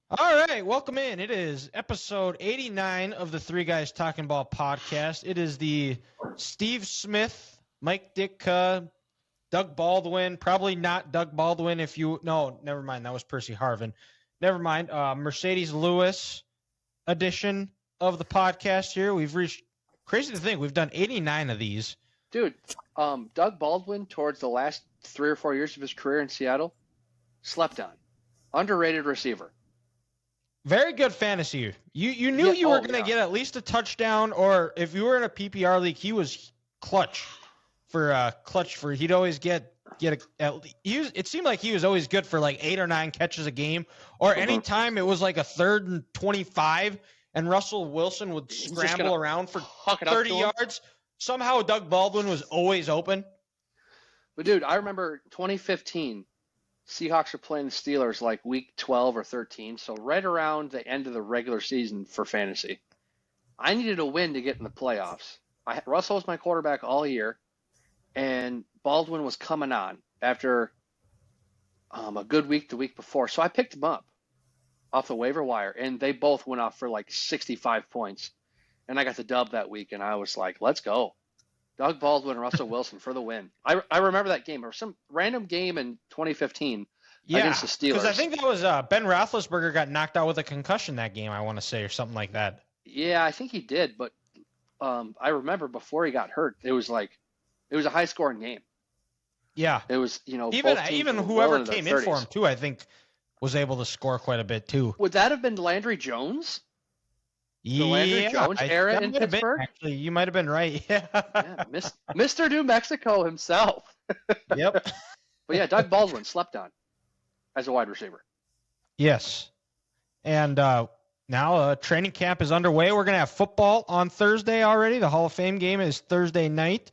All right, welcome in. It is episode 89 of the Three Guys Talking Ball podcast. It is the Steve Smith, Mike Ditka, Doug Baldwin. Probably not Doug Baldwin if you. No, never mind. That was Percy Harvin. Never mind. Mercedes Lewis edition of the podcast here. We've reached, crazy to think, we've done 89 of these. Dude, Doug Baldwin, towards the last 3 or 4 years of his career in Seattle, slept on. Underrated receiver. Very good fantasy. You knew you were going to yeah. get at least a touchdown, or if you were in a PPR league, he was clutch for he'd always get it seemed like he was always good for like 8 or 9 catches a game, or anytime it was like a 3rd and 25 and Russell Wilson would scramble around for 30 yards. Somehow Doug Baldwin was always open. But dude, I remember 2015, Seahawks were playing the Steelers like week 12 or 13, so right around the end of the regular season for fantasy. I needed a win to get in the playoffs. Russell was my quarterback all year, and Baldwin was coming on after a good week the week before. So I picked him up off the waiver wire, and they both went off for like 65 points. And I got the dub that week, and I was like, let's go. Doug Baldwin and Russell Wilson for the win. I remember that game. There was some random game in 2015 against the Steelers. Because I think that was Ben Roethlisberger got knocked out with a concussion that game, I want to say, or something like that. Yeah, I think he did. But I remember before he got hurt, it was a high-scoring game. Yeah. It was, even whoever came in for him, too, I think was able to score quite a bit, too. Would that have been Landry Jones? The Landry Jones era in Pittsburgh? Actually, you might have been right. Yeah, Mr. New Mexico himself. Yep. But yeah, Doug Baldwin slept on as a wide receiver. Yes. And now training camp is underway. We're going to have football on Thursday already. The Hall of Fame game is Thursday night.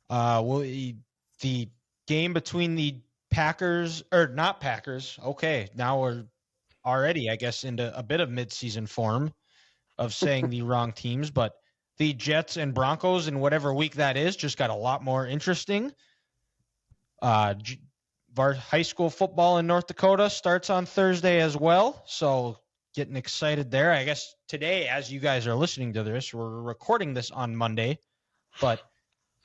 The game between the Packers, or not Packers. Okay, now we're already, I guess, into a bit of midseason form of saying the wrong teams, but the Jets and Broncos in whatever week that is just got a lot more interesting. High school football in North Dakota starts on Thursday as well, so getting excited there. I guess today, as you guys are listening to this, we're recording this on Monday, but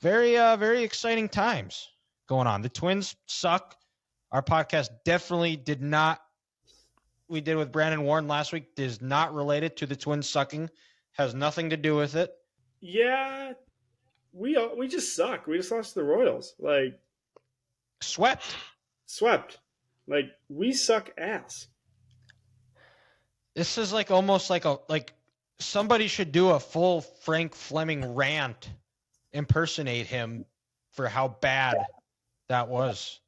very, very exciting times going on. The Twins suck. Our podcast definitely did not. We did with Brandon Warren last week is not related to the Twins sucking. Has nothing to do with it. Yeah, we just suck. We just lost to the Royals. Like swept. Like we suck ass. This is like almost like somebody should do a full Frank Fleming rant, impersonate him for how bad that was.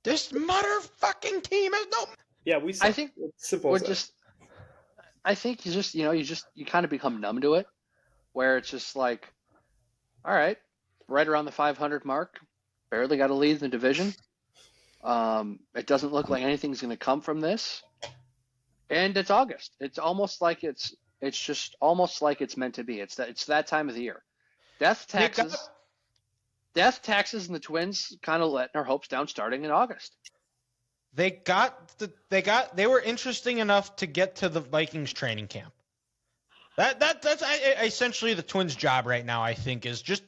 This motherfucking team has no. Yeah, we suck. I think it's simple. I think you kind of become numb to it, where it's just like, all right, right around the 500 mark, barely got to lead the division. It doesn't look like anything's going to come from this, and it's August. It's almost like it's just almost like it's meant to be. It's that time of the year. Death taxes, and the Twins kind of letting our hopes down starting in August. They were interesting enough to get to the Vikings training camp. That's essentially the Twins' job right now. I think is just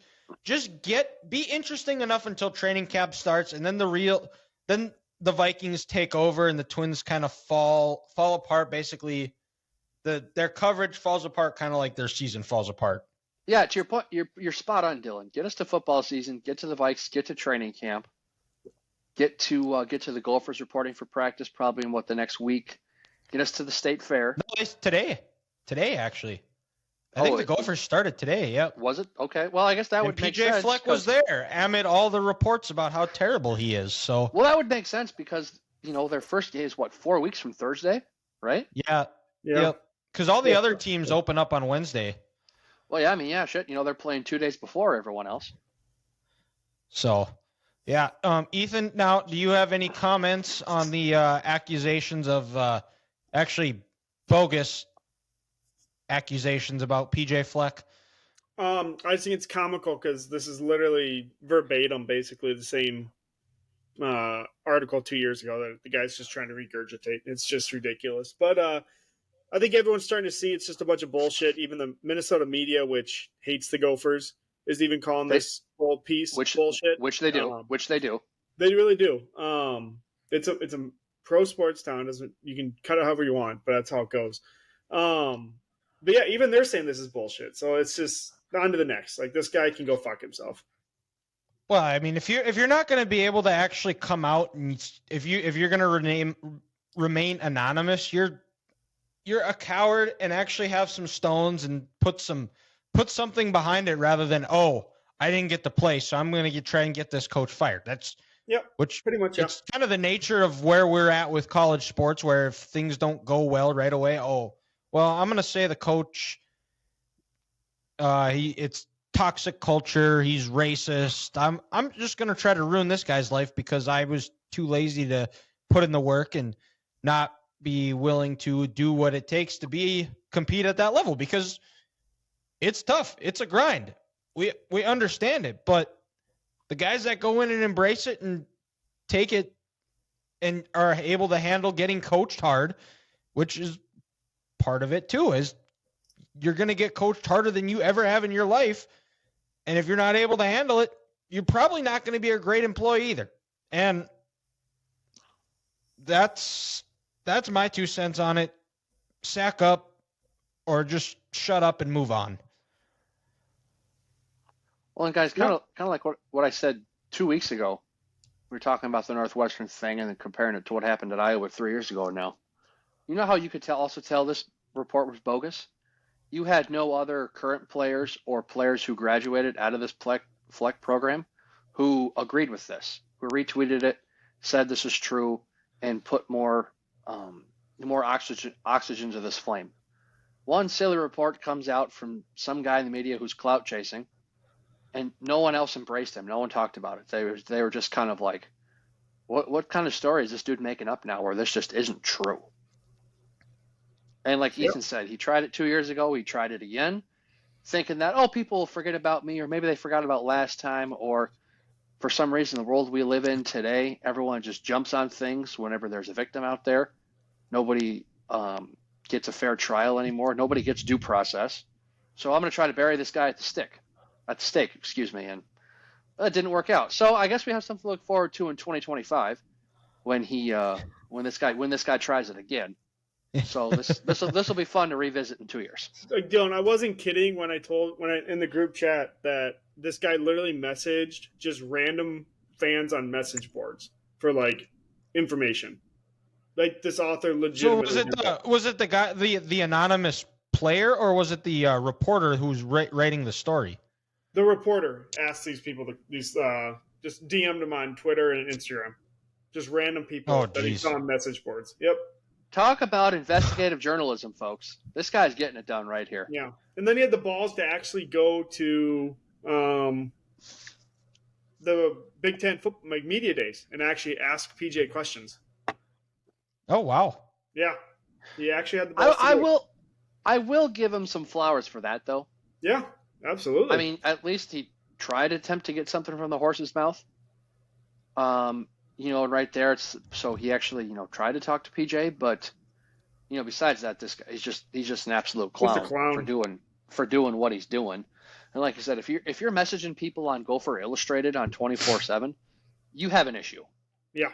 be interesting enough until training camp starts, and then the Vikings take over and the Twins kind of fall apart. Basically, their coverage falls apart, kind of like their season falls apart. Yeah, to your point, you're spot on, Dylan. Get us to football season, get to the Vikes, get to training camp. Get to the Gophers reporting for practice probably in the next week. Get us to the state fair. No, it's today actually. I think the Gophers started today. Yep. Was it? Okay. Well, I guess that would make sense. PJ Fleck was there amid all the reports about how terrible he is. So well, that would make sense because their first day is 4 weeks from Thursday, right? Yeah. Yep. Because all the other teams open up on Wednesday. Well, yeah. I mean, yeah, shit. They're playing 2 days before everyone else. So. Yeah. Ethan, now, do you have any comments on the accusations of actually bogus accusations about PJ Fleck? I think it's comical because this is literally verbatim, basically the same article 2 years ago that the guy's just trying to regurgitate. It's just ridiculous. But I think everyone's starting to see it's just a bunch of bullshit. Even the Minnesota media, which hates the Gophers, is even calling this whole piece bullshit. Which they do. They really do. It's a pro sports town. You can cut it however you want, but that's how it goes. But yeah, even they're saying this is bullshit. So it's just on to the next. Like, this guy can go fuck himself. Well, I mean, if you're not going to be able to actually come out and if you're going to remain anonymous, you're a coward and actually have some stones and put something behind it rather than, oh, I didn't get the play, so I'm going to try and get this coach fired. That's which pretty much it's kind of the nature of where we're at with college sports, where if things don't go well right away, oh, well, I'm going to say the coach, it's toxic culture, he's racist. I'm just going to try to ruin this guy's life because I was too lazy to put in the work and not be willing to do what it takes to compete at that level, because it's tough. It's a grind. We understand it, but the guys that go in and embrace it and take it and are able to handle getting coached hard, which is part of it too, is you're going to get coached harder than you ever have in your life. And if you're not able to handle it, you're probably not going to be a great employee either. And that's my 2 cents on it. Sack up or just shut up and move on. Well, and guys, kind of like what I said 2 weeks ago. We were talking about the Northwestern thing and then comparing it to what happened at Iowa 3 years ago now. You know how you could also tell this report was bogus? You had no other current players or players who graduated out of this Fleck program who agreed with this, who retweeted it, said this is true, and put more oxygen to this flame. One silly report comes out from some guy in the media who's clout chasing, and no one else embraced him. No one talked about it. They were just kind of like, what kind of story is this dude making up now where this just isn't true? And like Ethan said, he tried it 2 years ago. He tried it again, thinking that, oh, people will forget about me, or maybe they forgot about last time, or for some reason, the world we live in today, everyone just jumps on things whenever there's a victim out there. Nobody gets a fair trial anymore. Nobody gets due process. So I'm going to try to bury this guy at the stake, and that didn't work out. So I guess we have something to look forward to in 2025 when this guy tries it again. So this will be fun to revisit in 2 years. Dylan, I wasn't kidding when I in the group chat that this guy literally messaged just random fans on message boards for like information. Like, this author legitimately. So was it the guy, the anonymous player, or was it the reporter who's writing the story? The reporter asked these people just DM'd them on Twitter and Instagram, just random people that he saw on message boards. Yep. Talk about investigative journalism, folks. This guy's getting it done right here. Yeah. And then he had the balls to actually go to the Big Ten media days and actually ask PJ questions. Oh, wow. Yeah. He actually had the balls I will give him some flowers for that, though. Yeah, absolutely. I mean, at least he tried to attempt to get something from the horse's mouth. Right there, so he actually, tried to talk to PJ, but, besides that, this guy, he's just an absolute clown, for doing what he's doing. And like I said, if you're messaging people on Gopher Illustrated on 24/7, you have an issue. Yeah,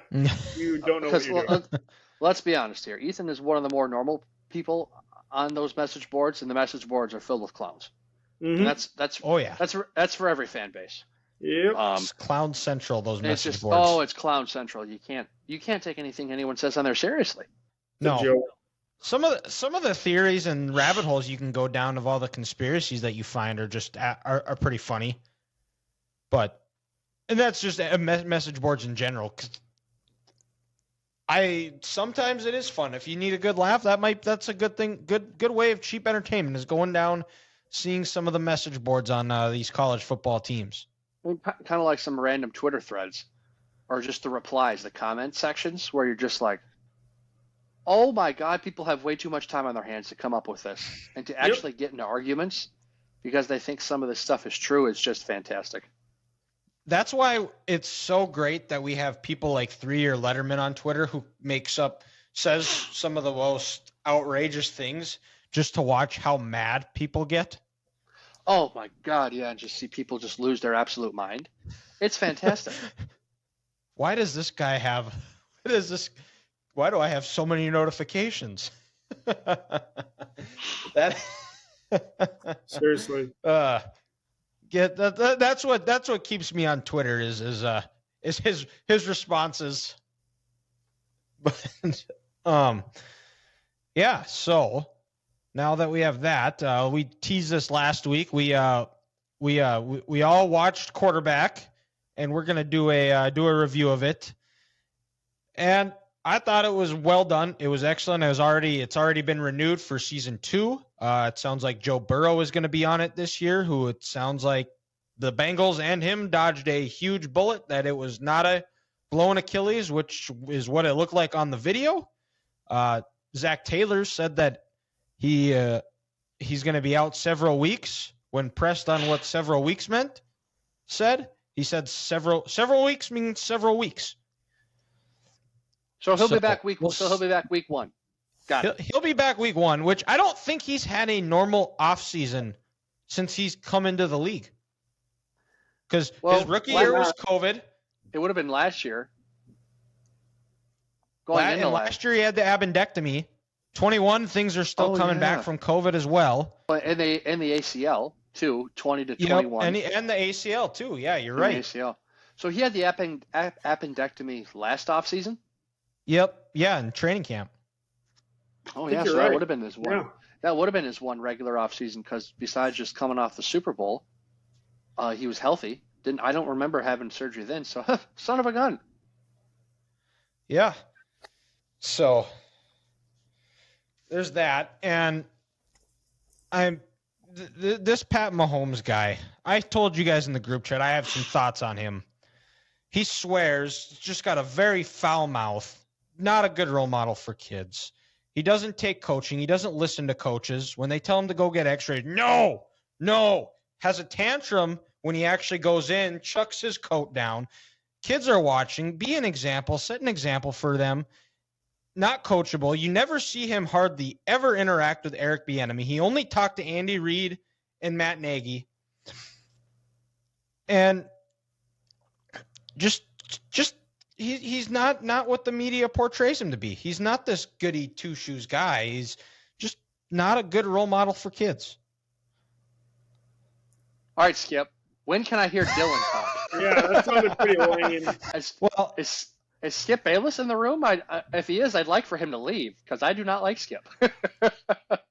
you don't know what you're doing. Let's be honest here. Ethan is one of the more normal people on those message boards, and the message boards are filled with clowns. Mm-hmm. And that's for every fan base. Yep. It's Clown Central, those message boards. Oh, it's Clown Central. You can't take anything anyone says on there seriously. No. Some of the theories and rabbit holes you can go down of all the conspiracies that you find are just are pretty funny. And that's just message boards in general. 'Cause sometimes it is fun. If you need a good laugh, that's a good thing. Good way of cheap entertainment is going down, seeing some of the message boards on these college football teams. I mean, kind of like some random Twitter threads, or just the replies, the comment sections, where you're just like, oh my God, people have way too much time on their hands to come up with this. And to actually get into arguments because they think some of this stuff is true is just fantastic. that's why it's so great that we have people like 3-Year Letterman on Twitter who says some of the most outrageous things just to watch how mad people get. Oh my God, yeah, and just see people just lose their absolute mind. It's fantastic. Why does this guy have? Why do I have so many notifications? That Seriously. That's what keeps me on Twitter is his responses. But yeah. So now that we have that, we teased this last week. We all watched Quarterback, and we're gonna do a review of it. And I thought it was well done. It was excellent. It's already been renewed for season 2. It sounds like Joe Burrow is going to be on it this year, who it sounds like the Bengals and him dodged a huge bullet, that it was not a blown Achilles, which is what it looked like on the video. Zach Taylor said that he's going to be out several weeks. When pressed on what several weeks meant, he said several weeks means several weeks. So he'll be back week 1. Got it. He'll be back week 1, which I don't think he's had a normal offseason since he's come into the league. Because his rookie year was COVID. It would have been last year. Last year he had the appendectomy. 21, things are still coming back from COVID as well. And the ACL too, 20 to 21. And the ACL too. Yeah, you're right. The ACL. So he had the appendectomy last offseason? Yep. Yeah, in training camp. Oh yeah, so that would have been his one. Yeah. That would have been his one regular offseason, because besides just coming off the Super Bowl, he was healthy. I don't remember having surgery then. So son of a gun. Yeah. So there's that, and this Pat Mahomes guy. I told you guys in the group chat I have some thoughts on him. He swears, just got a very foul mouth. Not a good role model for kids. He doesn't take coaching. He doesn't listen to coaches. When they tell him to go get x-rays, no. Has a tantrum when he actually goes in, chucks his coat down. Kids are watching. Be an example. Set an example for them. Not coachable. You never see him hardly ever interact with Eric Bieniemy. He only talked to Andy Reid and Matt Nagy. And just he's not what the media portrays him to be. He's not this goody two-shoes guy. He's just not a good role model for kids. All right, Skip. When can I hear Dylan talk? Yeah, that sounded pretty lame. Is Skip Bayless in the room? If he is, I'd like for him to leave, because I do not like Skip.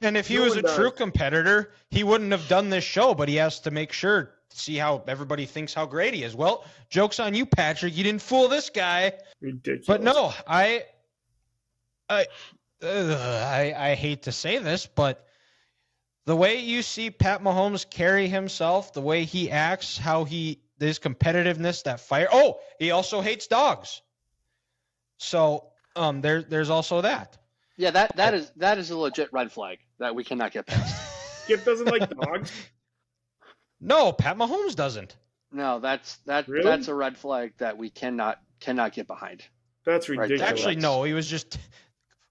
And if he was a true competitor, he wouldn't have done this show, but he has to make sure, see how everybody thinks how great he is. Well, joke's on you, Patrick. You didn't fool this guy. Ridiculous. But no, I hate to say this, but the way you see Pat Mahomes carry himself, the way he acts, his competitiveness, that fire. Oh, he also hates dogs. So there's also that. Yeah, that is a legit red flag that we cannot get past. Skip doesn't like dogs. No, Pat Mahomes doesn't. No, that's Really? a red flag that we cannot get behind. That's ridiculous. Actually, no, he was just.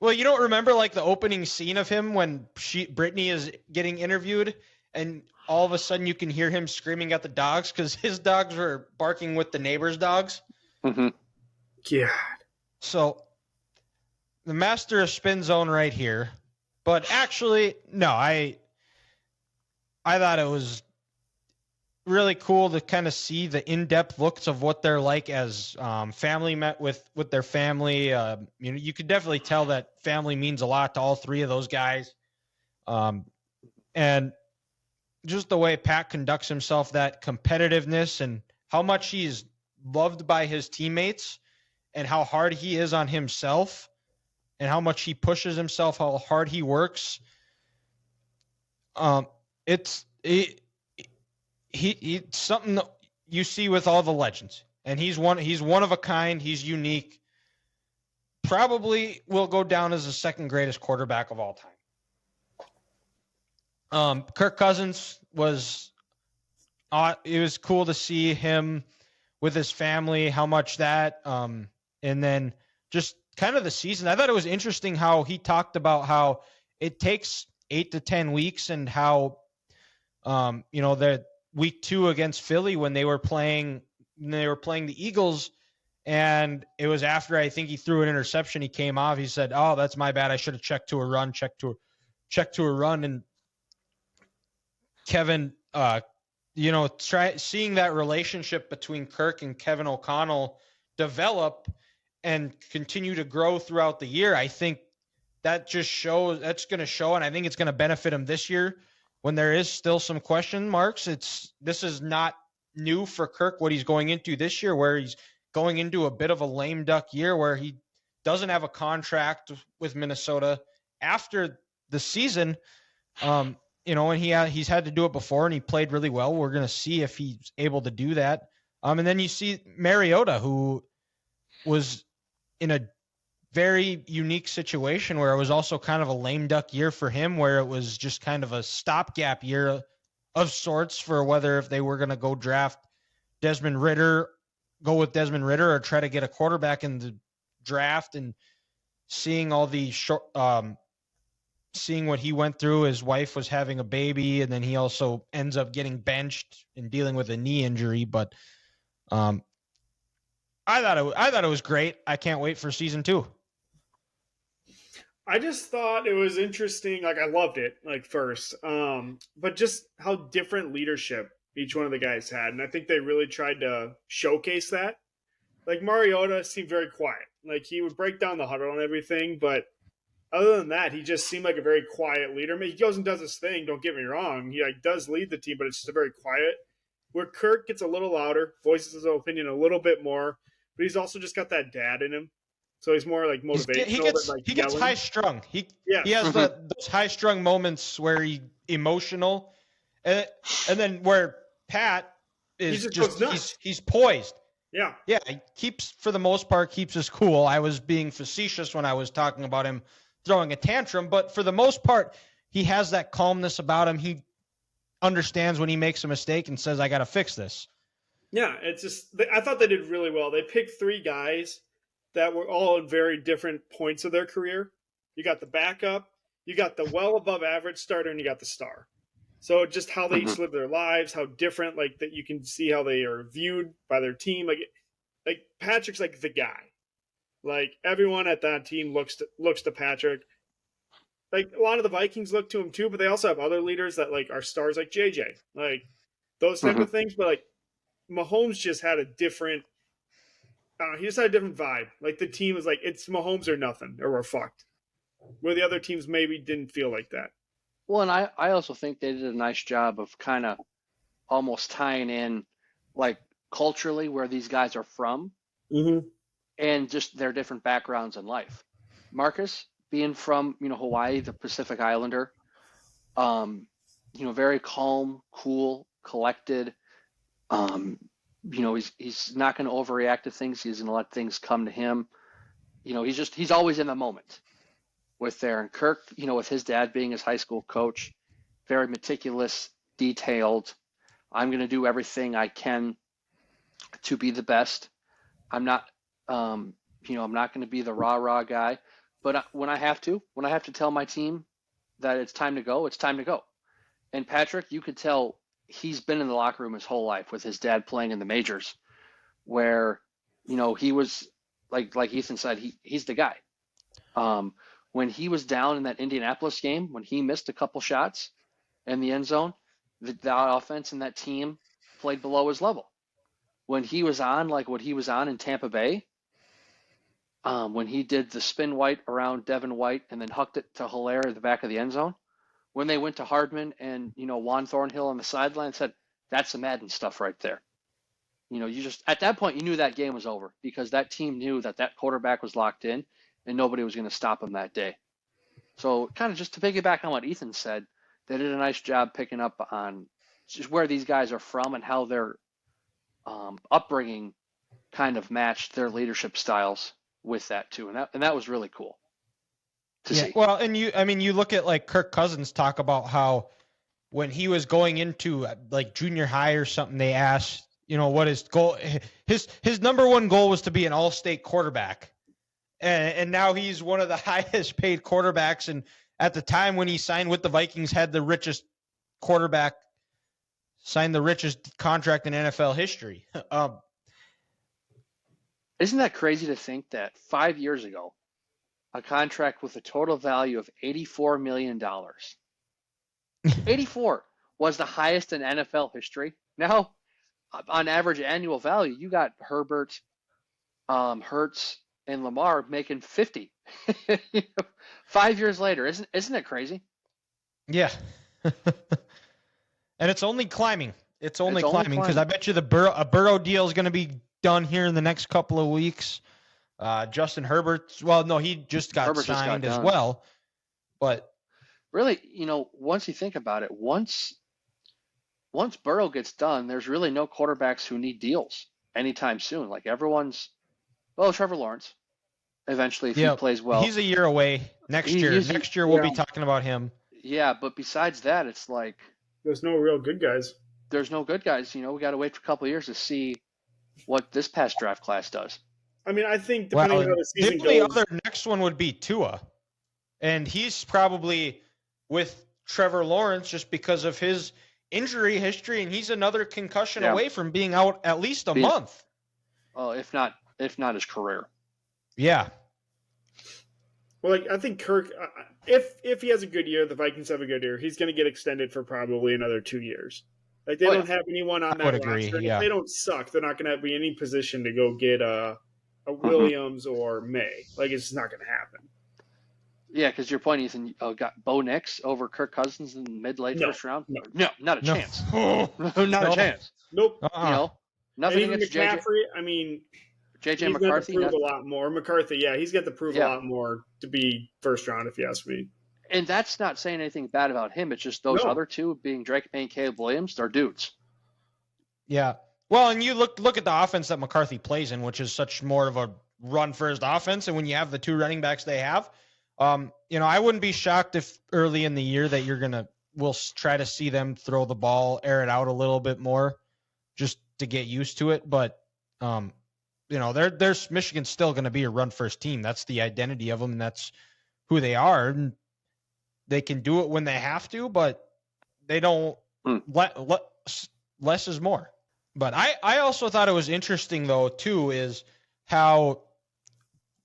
Well, you don't remember like the opening scene of him when Brittany is getting interviewed, and all of a sudden you can hear him screaming at the dogs because his dogs were barking with the neighbors' dogs. Mm-hmm. God. So the master of spin zone right here, but actually, no, I thought it was really cool to kind of see the in-depth looks of what they're like as family, met with their family. You could definitely tell that family means a lot to all three of those guys. And just the way Pat conducts himself, that competitiveness and how much he's loved by his teammates and how hard he is on himself and how much he pushes himself, how hard he works. It's something that you see with all the legends, and he's one of a kind. He's unique. Probably will go down as the second greatest quarterback of all time. Kirk Cousins it was cool to see him with his family, how much that, and then just kind of the season. I thought it was interesting how he talked about how it takes 8 to 10 weeks and how, that week 2 against Philly when they were playing the Eagles, and it was after I think he threw an interception. He came off. He said, "Oh, that's my bad. I should have checked to a run, check to a run." And Kevin, seeing that relationship between Kirk and Kevin O'Connell develop and continue to grow throughout the year, I think that's going to show, and I think it's going to benefit him this year when there is still some question marks. This is not new for Kirk, what he's going into this year, where he's going into a bit of a lame duck year where he doesn't have a contract with Minnesota after the season. And he's had to do it before, and he played really well. We're going to see if he's able to do that. And then you see Mariota, who was in a very unique situation where it was also kind of a lame duck year for him, where it was just kind of a stopgap year of sorts for whether if they were going to go with Desmond Ritter, or try to get a quarterback in the draft. And seeing all the seeing what he went through, his wife was having a baby, and then he also ends up getting benched and dealing with a knee injury. But I thought it was great. I can't wait for season 2. I just thought it was interesting. Like, I loved it, first. But just how different leadership each one of the guys had. And I think they really tried to showcase that. Like, Mariota seemed very quiet. Like, he would break down the huddle and everything, but other than that, he just seemed like a very quiet leader. I mean, he goes and does his thing, don't get me wrong. He does lead the team, but it's just a very quiet. Where Kirk gets a little louder, voices his opinion a little bit more, but he's also just got that dad in him. So he's more like motivational. He gets high strung. He has those high strung moments where he's emotional, and then where Pat is he's poised. Yeah. He for the most part keeps us cool. I was being facetious when I was talking about him throwing a tantrum, but for the most part, he has that calmness about him. He understands when he makes a mistake and says, "I got to fix this." Yeah, it's just I thought they did really well. They picked 3 guys that were all at very different points of their career. You got the backup, you got the well above average starter, and you got the star. So just how they each live their lives, how different, that you can see how they are viewed by their team. Like Patrick's like the guy. Like, everyone at that team looks to Patrick. Like, a lot of the Vikings look to him too, but they also have other leaders that are stars, like JJ, those type of things. But Mahomes just had a different. He just had a different vibe. Like, the team was like, it's Mahomes or nothing, or we're fucked. Where the other teams maybe didn't feel like that. Well, and I also think they did a nice job of kind of almost tying in, culturally, where these guys are from, and just their different backgrounds in life. Marcus, being from Hawaii, the Pacific Islander, very calm, cool, collected. He's not going to overreact to things. He's going to let things come to him. He's always in the moment with there. And Kirk, with his dad being his high school coach, very meticulous, detailed. I'm going to do everything I can to be the best. I'm not, I'm not going to be the rah-rah guy, but when I have to tell my team that it's time to go, it's time to go. And Patrick, you could tell he's been in the locker room his whole life with his dad playing in the majors, where, he was like Ethan said, he's the guy. When he was down in that Indianapolis game, when he missed a couple shots in the end zone, the offense and that team played below his level. When he was on, like what he was on in Tampa Bay, when he did the spin white around Devin White and then hucked it to Hilaire at the back of the end zone, when they went to Hardman and, Juan Thornhill on the sideline, said, that's the Madden stuff right there. You just, at that point, you knew that game was over, because that team knew that quarterback was locked in and nobody was going to stop him that day. So kind of just to piggyback on what Ethan said, they did a nice job picking up on just where these guys are from and how their upbringing kind of matched their leadership styles with that too. And that was really cool to see. Well, and you look at Kirk Cousins talk about how when he was going into junior high or something, they asked, what his goal, his number one goal was to be an all-state quarterback. And now he's one of the highest paid quarterbacks. And at the time when he signed with the Vikings, had the richest quarterback, signed the richest contract in NFL history. Isn't that crazy to think that 5 years ago, a contract with a total value of $84 million, 84 was the highest in NFL history. Now, on average annual value, you got Herbert, Hurts, and Lamar making 50. 5 years later, isn't it crazy? Yeah. And it's only climbing. It's only climbing because I bet you a Burrow deal is going to be done here in the next couple of weeks. Justin Herbert, well, no, he just got signed as well. But really, once you think about it, once Burrow gets done, there's really no quarterbacks who need deals anytime soon. Like Trevor Lawrence, eventually, if he plays well. He's a year away. Next year we'll be talking about him. Yeah, but besides that, it's like there's no real good guys. There's no good guys. We got to wait for a couple of years to see what this past draft class does. I mean, I think depending on how the season goes. The other next one would be Tua. And he's probably with Trevor Lawrence just because of his injury history, and he's another concussion away from being out at least a month. Well, if not his career. Yeah. Well, I think Kirk, if he has a good year, the Vikings have a good year, he's going to get extended for probably another 2 years. They don't have anyone on that roster. Yeah. If they don't suck, they're not going to be in any position to go get a Williams or May. It's just not going to happen. Yeah, because your point, Ethan, got Bo Nix over Kirk Cousins in mid-late first round? No, not a chance. Not a chance. Nope. Nothing against McCaffrey. I mean, JJ McCarthy. He's got to prove a lot more. McCarthy, he's got to prove a lot more to be first round, if you ask me. And that's not saying anything bad about him. It's just those other two, being Drake May and Caleb Williams, they're dudes. Yeah. Well, and you look at the offense that McCarthy plays in, which is such more of a run-first offense, and when you have the two running backs they have, I wouldn't be shocked if early in the year that we'll try to see them throw the ball, air it out a little bit more, just to get used to it. But there's Michigan's still going to be a run-first team. That's the identity of them. And that's who they are. And they can do it when they have to, but they don't. Less is more. But I also thought it was interesting, though, too, is how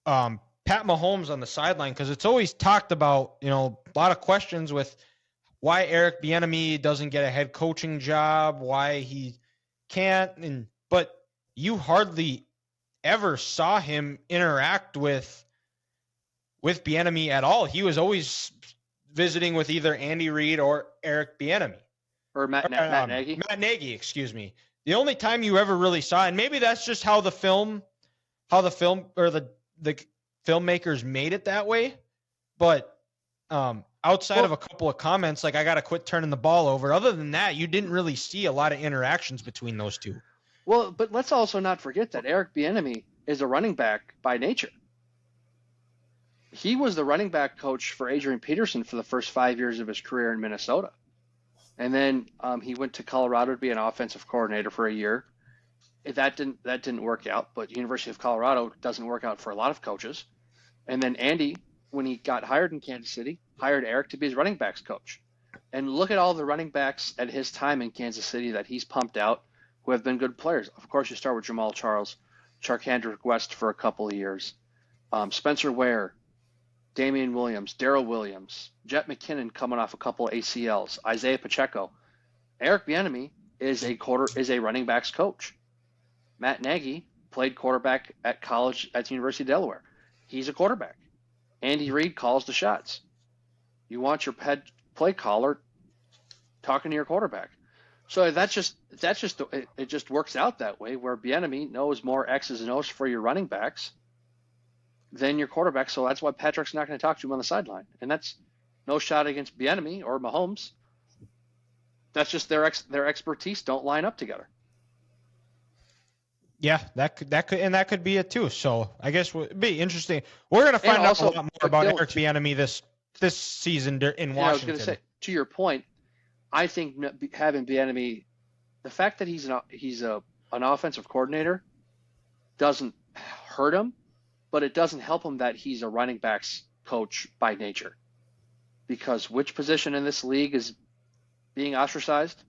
Pat Mahomes on the sideline, because it's always talked about, a lot of questions with why Eric Bieniemy doesn't get a head coaching job, why he can't, but you hardly ever saw him interact with Bieniemy at all. He was always visiting with either Andy Reid or Eric Bieniemy. Or Matt Nagy. Matt Nagy, excuse me. The only time you ever really saw, and maybe that's just how the film or the filmmakers made it that way, but outside of a couple of comments, like I got to quit turning the ball over, other than that, you didn't really see a lot of interactions between those two. Well, but let's also not forget that Eric Bieniemy is a running back by nature. He was the running back coach for Adrian Peterson for the first 5 years of his career in Minnesota. And then he went to Colorado to be an offensive coordinator for a year. That didn't work out, but University of Colorado doesn't work out for a lot of coaches. And then Andy, when he got hired in Kansas City, hired Eric to be his running backs coach. And look at all the running backs at his time in Kansas City that he's pumped out who have been good players. Of course, you start with Jamal Charles, Charkandrick West for a couple of years, Spencer Ware, Damian Williams, Darrell Williams, Jet McKinnon coming off a couple of ACLs, Isaiah Pacheco. Eric Bieniemy is a running backs coach. Matt Nagy played quarterback at college at the University of Delaware. He's a quarterback. Andy Reid calls the shots. You want your head play caller talking to your quarterback. So it just works out that way, where Bieniemy knows more X's and O's for your running backs than your quarterback. So that's why Patrick's not going to talk to him on the sideline. And that's no shot against Bieniemy or Mahomes. That's just their expertise don't line up together. Yeah, that could be it too. So I guess it'd be interesting. We're going to find out a lot more about Eric Bieniemy this season in Washington. I was going to say, to your point, I think having Bieniemy, the fact that he's a an offensive coordinator doesn't hurt him, but it doesn't help him that he's a running backs coach by nature. Because which position in this league is being ostracized?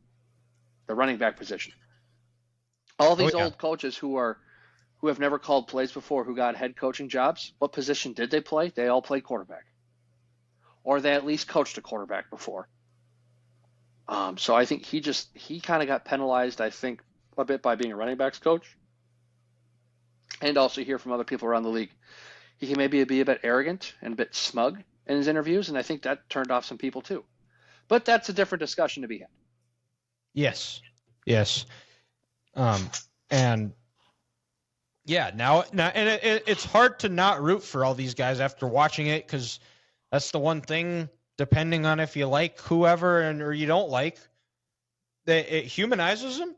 The running back position. All these old coaches who have never called plays before, who got head coaching jobs, what position did they play? They all played quarterback. Or they at least coached a quarterback before. So I think he kind of got penalized, I think, a bit by being a running backs coach. And also hear from other people around the league. He can maybe be a bit arrogant and a bit smug in his interviews, and I think that turned off some people too. But that's a different discussion to be had. Yes. And yeah, now, and it's hard to not root for all these guys after watching it, because that's the one thing. Depending on if you like whoever or you don't like, that it humanizes them.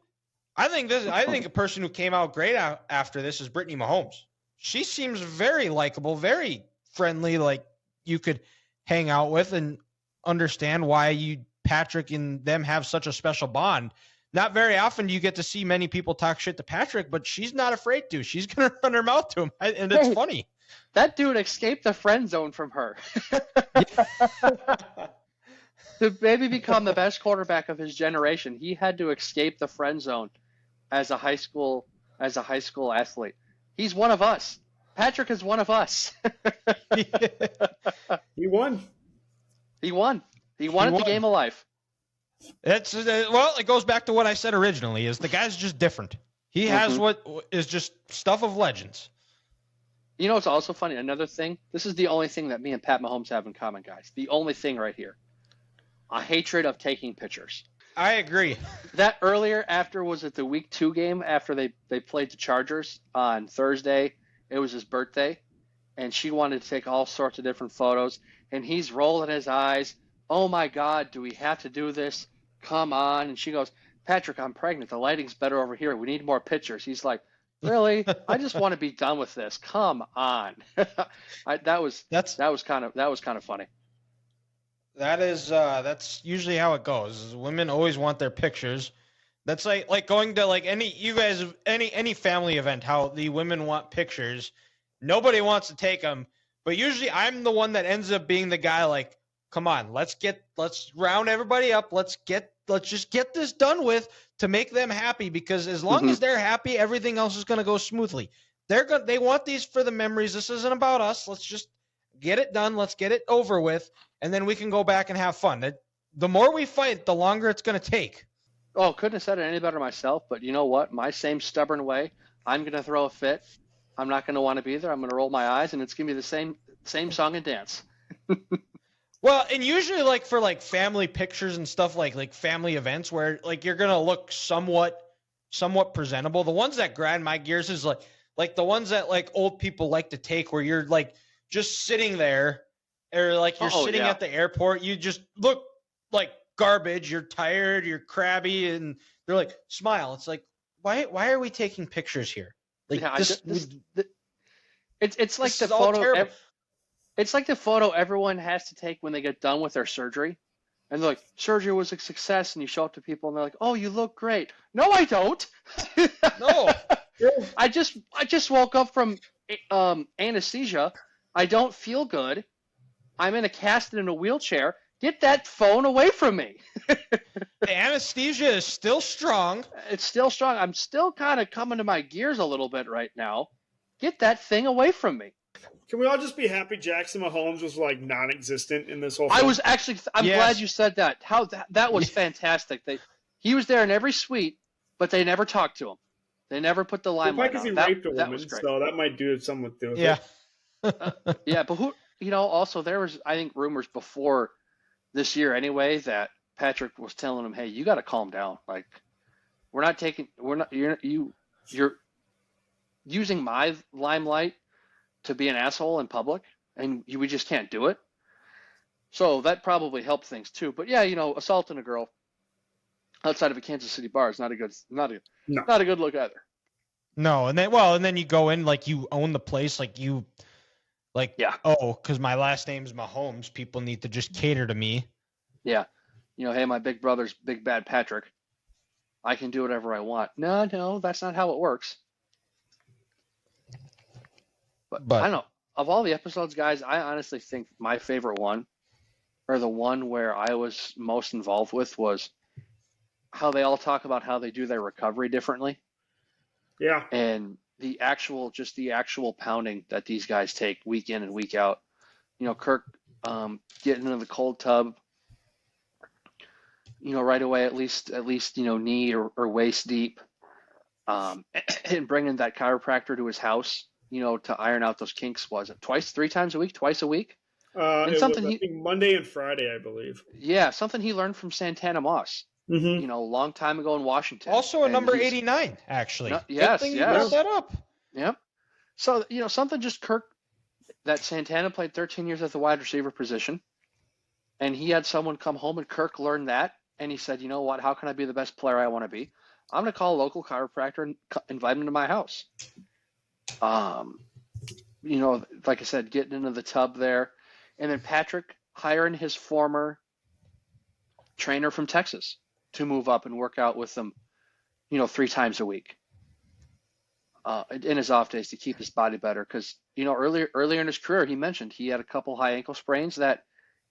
I think a person who came out great after this is Brittany Mahomes. She seems very likable, very friendly, like you could hang out with and understand why Patrick and them have such a special bond. Not very often do you get to see many people talk shit to Patrick, but she's not afraid to. She's going to run her mouth to him, and it's funny. That dude escaped the friend zone from her. To maybe become the best quarterback of his generation, he had to escape the friend zone as a high school athlete. He's one of us. Patrick is one of us. He won. He won at the game of life. It goes back to what I said originally, is the guy's just different. He has what is just stuff of legends. You know, it's also funny. Another thing, this is the only thing that me and Pat Mahomes have in common, guys. The only thing right here. A hatred of taking pictures. I agree. That earlier, was it the week 2 game after they played the Chargers on Thursday? It was his birthday, and she wanted to take all sorts of different photos, and he's rolling his eyes. Oh my God, do we have to do this? Come on. And she goes, Patrick, I'm pregnant. The lighting's better over here. We need more pictures. He's like, really? I just want to be done with this. Come on. That was kind of funny. That's usually how it goes. Women always want their pictures. That's like going to any family event, how the women want pictures. Nobody wants to take them, but usually I'm the one that ends up being the guy like, come on, let's round everybody up. Let's just get this done with to make them happy, because as long as they're happy, everything else is going to go smoothly. They want these for the memories. This isn't about us. Let's just get it done. Let's get it over with, and then we can go back and have fun. The more we fight, the longer it's going to take. Oh, couldn't have said it any better myself, but you know what? My same stubborn way, I'm going to throw a fit. I'm not going to want to be there. I'm going to roll my eyes, and it's going to be the same song and dance. Well, and usually like for like family pictures and stuff, like family events where like you're going to look somewhat presentable. The ones that grind my gears is like the ones that like old people like to take, where you're like just sitting there, or like you're sitting at the airport. You just look like garbage. You're tired, you're crabby, and they're like, smile. It's like, why are we taking pictures here? Like it's like the photo. It's like the photo everyone has to take when they get done with their surgery. And they're like, surgery was a success. And you show up to people and they're like, oh, you look great. No, I don't. No. I just woke up from anesthesia. I don't feel good. I'm in a cast and in a wheelchair. Get that phone away from me. The anesthesia is still strong. It's still strong. I'm still kind of coming to my gears a little bit right now. Get that thing away from me. Can we all just be happy Jackson Mahomes was like non-existent in this whole film? I'm glad you said that. That was fantastic. He was there in every suite, but they never talked to him. They never put the limelight on him. Because he raped a woman, so that might do something to it. Yeah. Yeah, but also there was, I think, rumors before this year anyway that Patrick was telling him, hey, you got to calm down. Like, you're using my limelight to be an asshole in public, and we just can't do it. So that probably helped things too. But yeah, assaulting a girl outside of a Kansas City bar is not a good look either. No, and then you go in like you own the place, because my last name's Mahomes. People need to just cater to me. Yeah, hey, my big brother's Big Bad Patrick. I can do whatever I want. No, that's not how it works. But I don't But know. Of all the episodes, guys, I honestly think my favorite one, or the one where I was most involved with, was how they all talk about how they do their recovery differently, Yeah. and just the actual pounding that these guys take week in and week out. Kirk getting into the cold tub, right away, at least, knee or waist deep, and bringing that chiropractor to his house, to iron out those kinks. Was it three times a week, twice a week? And It was, something I think, Monday and Friday, I believe. yeah, something he learned from Santana Moss, Mm-hmm. a long time ago in Washington. also a And number he's 89, actually. no, Good yes, thing you brought yes, that up. yep. So something just Kirk that Santana played 13 years at the wide receiver position, and he had someone come home, and Kirk learned that, and he said, you know what? How can I be the best player I want to be? I'm going to call a local chiropractor and invite him to my house. Like I said, getting into the tub there, and then Patrick hiring his former trainer from Texas to move up and work out with them, 3 times a week in his off days to keep his body better. Because earlier in his career, he mentioned he had a couple high ankle sprains that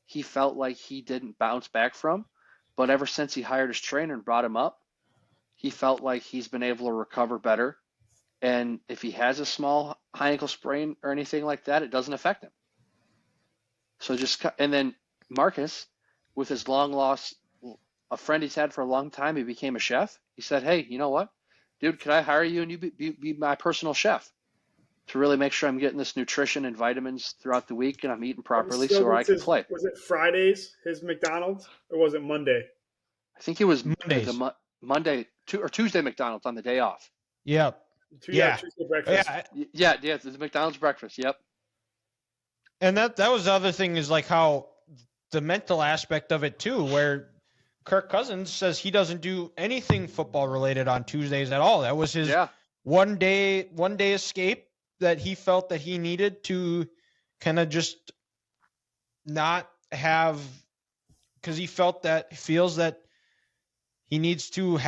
he felt like he didn't bounce back from, but ever since he hired his trainer and brought him up, he felt like he's been able to recover better. And if he has a small high ankle sprain or anything like that, it doesn't affect him. So and then Marcus, with his long lost, a friend he's had for a long time, he became a chef. He said, "Hey, you know what, dude? Could I hire you and you be my personal chef to really make sure I'm getting this nutrition and vitamins throughout the week and I'm eating properly so I can play?" Was it Fridays, his McDonald's, or was it Monday? I think it was Mondays. the Monday or Tuesday McDonald's on the day off. Yep. Yeah. Tuesday breakfast. Yeah, the McDonald's breakfast. Yep. And that was the other thing, is like how the mental aspect of it too, where Kirk Cousins says he doesn't do anything football related on Tuesdays at all. That was his one day escape that he felt that he needed to kind of just not have, because he feels that he needs to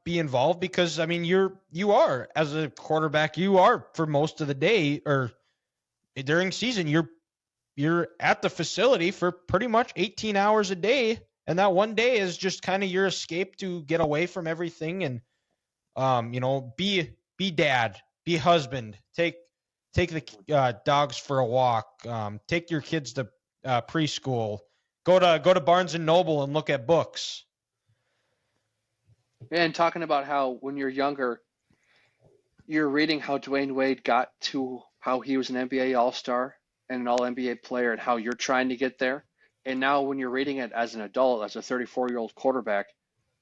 be involved, because I mean you are as a quarterback, you are for most of the day or during season, you're at the facility for pretty much 18 hours a day, and that one day is just kind of your escape to get away from everything and be dad, be husband, take the dogs for a walk, take your kids to preschool, go to Barnes and Noble and look at books. And talking about how when you're younger, you're reading how Dwayne Wade got to how he was an NBA All-Star and an All-NBA player and how you're trying to get there. And now when you're reading it as an adult, as a 34-year-old quarterback,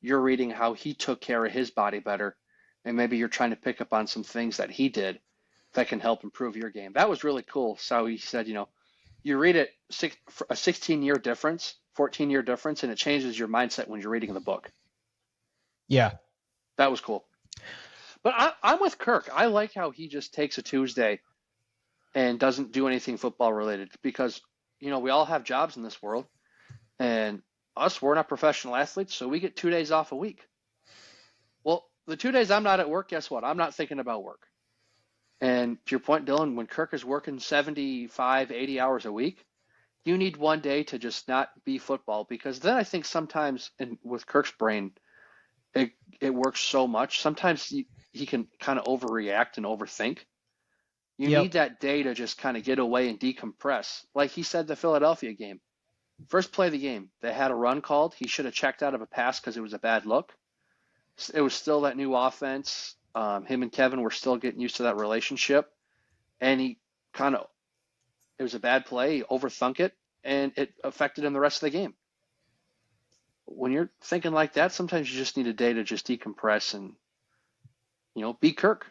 you're reading how he took care of his body better. And maybe you're trying to pick up on some things that he did that can help improve your game. That was really cool. So he said, you read it, a 16-year difference, 14-year difference, and it changes your mindset when you're reading the book. Yeah. That was cool. But I'm with Kirk. I like how he just takes a Tuesday and doesn't do anything football related, because, we all have jobs in this world, and we're not professional athletes, so we get 2 days off a week. Well, the 2 days I'm not at work, guess what? I'm not thinking about work. And to your point, Dylan, when Kirk is working 75, 80 hours a week, you need one day to just not be football, because then I think sometimes with Kirk's brain, it works so much. Sometimes he can kind of overreact and overthink. You need that day to just kind of get away and decompress. Like he said, the Philadelphia game, first play of the game, they had a run called. He should have checked out of a pass because it was a bad look. It was still that new offense. Him and Kevin were still getting used to that relationship. And it was a bad play. He overthunk it, and it affected him the rest of the game. When you're thinking like that, sometimes you just need a day to just decompress and, be Kirk.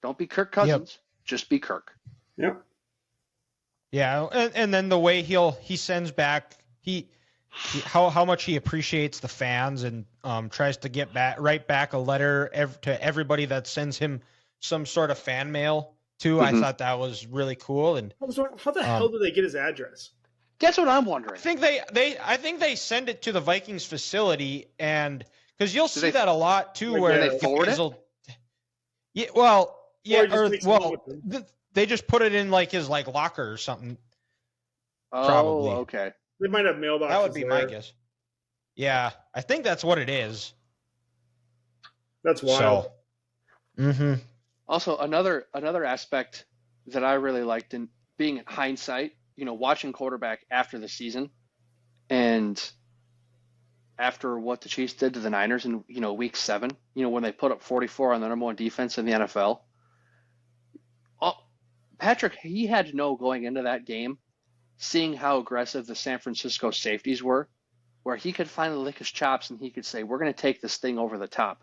Don't be Kirk Cousins. Yep. Just be Kirk. Yeah. Yeah, and then the way he sends back how much he appreciates the fans and tries to write back a letter to everybody that sends him some sort of fan mail too. Mm-hmm. I thought that was really cool. And how the hell did they get his address? That's what I'm wondering. I think they send it to the Vikings facility, and Because you'll see that a lot too, Like, where they forward guys it? will. Yeah, well, yeah, Or he just takes them home with them. they just put it in like his like locker or something. Oh, Probably. okay. They might have mailboxes. That would be my there. guess. Yeah, I think that's what it is. That's wild. So, mm-hmm. Also, another aspect that I really liked in being in hindsight, watching quarterback after the season and after what the Chiefs did to the Niners in, week 7, when they put up 44 on the number 1 defense in the NFL. Patrick, he had to know going into that game, seeing how aggressive the San Francisco safeties were, where he could finally lick his chops and he could say, we're going to take this thing over the top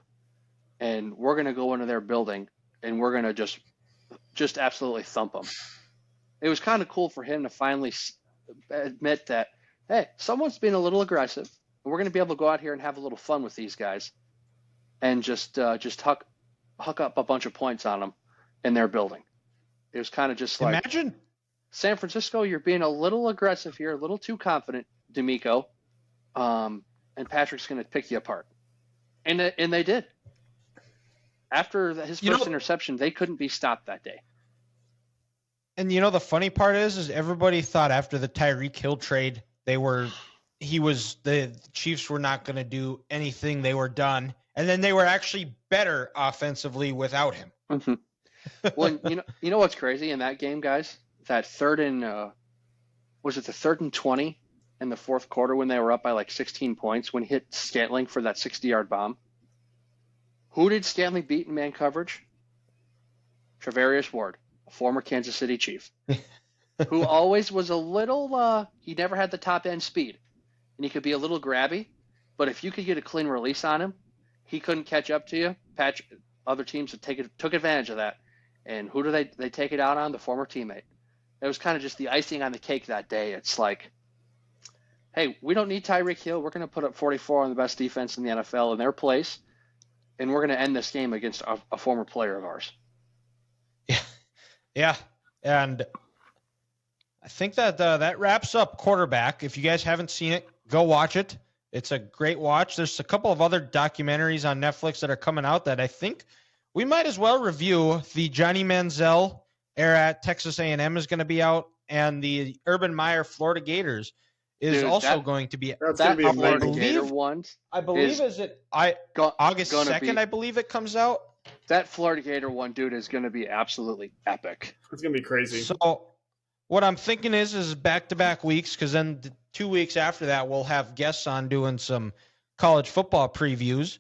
and we're going to go into their building and we're going to just absolutely thump them. It was kind of cool for him to finally admit that, hey, someone's being a little aggressive and we're going to be able to go out here and have a little fun with these guys and just huck up a bunch of points on them in their building. It was kind of just like, Imagine San Francisco, you're being a little aggressive here, a little too confident, D'Amico, and Patrick's going to pick you apart. And they did. After his first interception, they couldn't be stopped that day. And the funny part is everybody thought after the Tyreek Hill trade, the Chiefs were not going to do anything. They were done. And then they were actually better offensively without him. Mm-hmm. Well, you know what's crazy in that game, guys? That was it the 3rd and 20 in the fourth quarter when they were up by like 16 points when he hit Scantling for that 60-yard bomb? Who did Scantling beat in man coverage? Travarius Ward, a former Kansas City Chief, who always was a little, he never had the top end speed and he could be a little grabby, but if you could get a clean release on him, he couldn't catch up to you. Other teams took advantage of that. And who do they take it out on? The former teammate. It was kind of just the icing on the cake that day. It's like, hey, we don't need Tyreek Hill. We're going to put up 44 on the best defense in the NFL in their place, and we're going to end this game against a former player of ours. Yeah. And I think that wraps up quarterback. If you guys haven't seen it, go watch it. It's a great watch. There's a couple of other documentaries on Netflix that are coming out that I think we might as well review. The Johnny Manziel era at Texas A&M is going to be out, and the Urban Meyer Florida Gators is going to be. That's going to be Florida amazing. Gator one. I believe August 2nd. I believe it comes out. That Florida Gator one, dude, is going to be absolutely epic. It's going to be crazy. So what I'm thinking is back-to-back weeks, because then 2 weeks after that we'll have guests on doing some college football previews.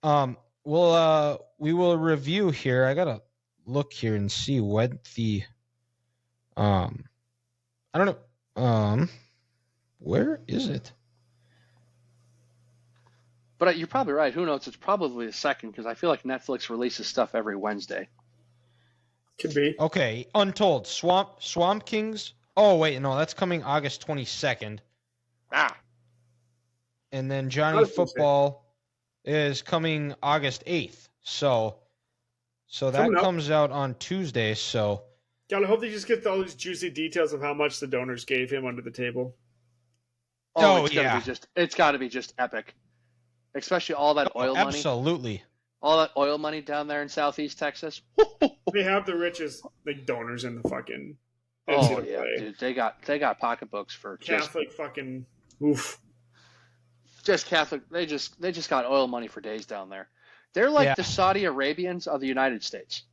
We will review here. I gotta look here and see what the I don't know. Where is it? But you're probably right. Who knows? It's probably the 2nd because I feel like Netflix releases stuff every Wednesday. Could be. Okay, Untold. Swamp Kings. Oh, wait, no, that's coming August 22nd. And then Johnny Football is coming August 8th. So that comes out on Tuesday. So God, I hope they just get all these juicy details of how much the donors gave him under the table. It's got to be just epic. Especially all that oil money. Absolutely. All that oil money down there in Southeast Texas. They have the richest donors in the fucking NCAA. Oh yeah, dude. They got pocketbooks for Catholic fucking oof. Just Catholic. They just got oil money for days down there. They're like the Saudi Arabians of the United States.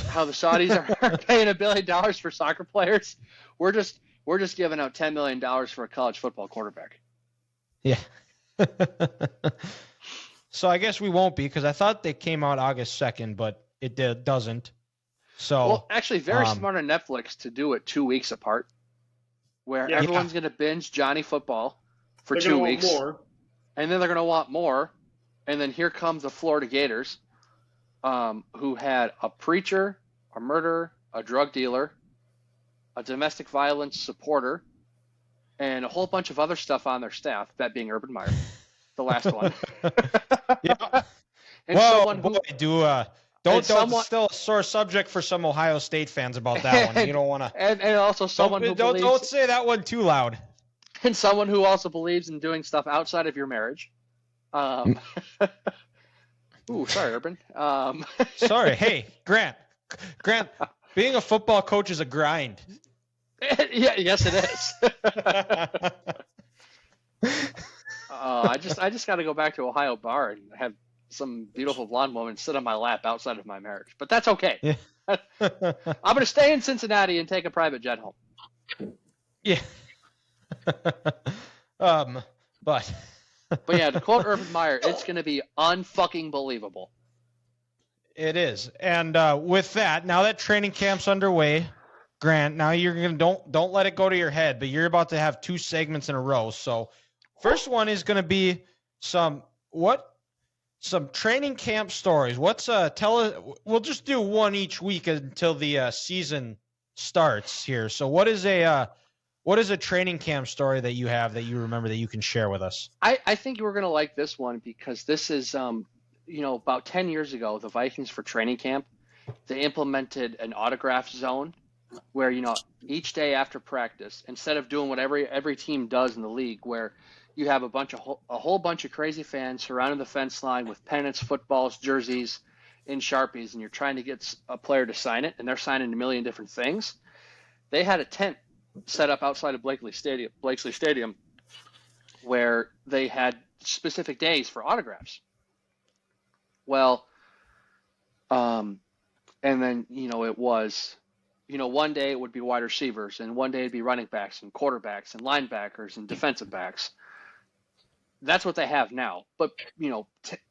How the Saudis are paying $1 billion for soccer players. We're just giving out $10 million for a college football quarterback. Yeah. So I guess we won't be, because I thought they came out August 2nd, but it doesn't. So well, actually, very smart on Netflix to do it 2 weeks apart, where everyone's going to binge Johnny Football for 2 weeks, and then they're going to want more, and then here comes the Florida Gators, who had a preacher, a murderer, a drug dealer, a domestic violence supporter, and a whole bunch of other stuff on their staff, that being Urban Meyer, the last one. Yeah. And don't still a sore subject for some Ohio State fans about that one. You don't want to. And also someone who don't say that one too loud. And someone who also believes in doing stuff outside of your marriage. Ooh, sorry, Urban. Sorry. Hey, Grant. Grant, being a football coach is a grind. Yeah, yes, it is. I just got to go back to Ohio Bar and have some beautiful blonde woman sit on my lap outside of my marriage, but that's okay. Yeah. I'm gonna stay in Cincinnati and take a private jet home. Yeah. But yeah, to quote Urban Meyer, it's gonna be unfucking believable. It is. And with that, now that training camp's underway, Grant, now you're gonna don't let it go to your head, but you're about to have 2 segments in a row. So first one is gonna be some training camp stories. We'll just do one each week until the season starts here. So what is a training camp story that you have that you remember that you can share with us? I think you were gonna like this one because this is about 10 years ago, the Vikings for training camp, they implemented an autograph zone where, each day after practice, instead of doing what every team does in the league, where you have a whole bunch of crazy fans surrounding the fence line with pennants, footballs, jerseys, and Sharpies, and you're trying to get a player to sign it, and they're signing a million different things. They had a tent set up outside of Blakesley Stadium where they had specific days for autographs. Well, and then, it was, one day it would be wide receivers, and one day it'd be running backs and quarterbacks and linebackers and defensive backs. That's what they have now. But,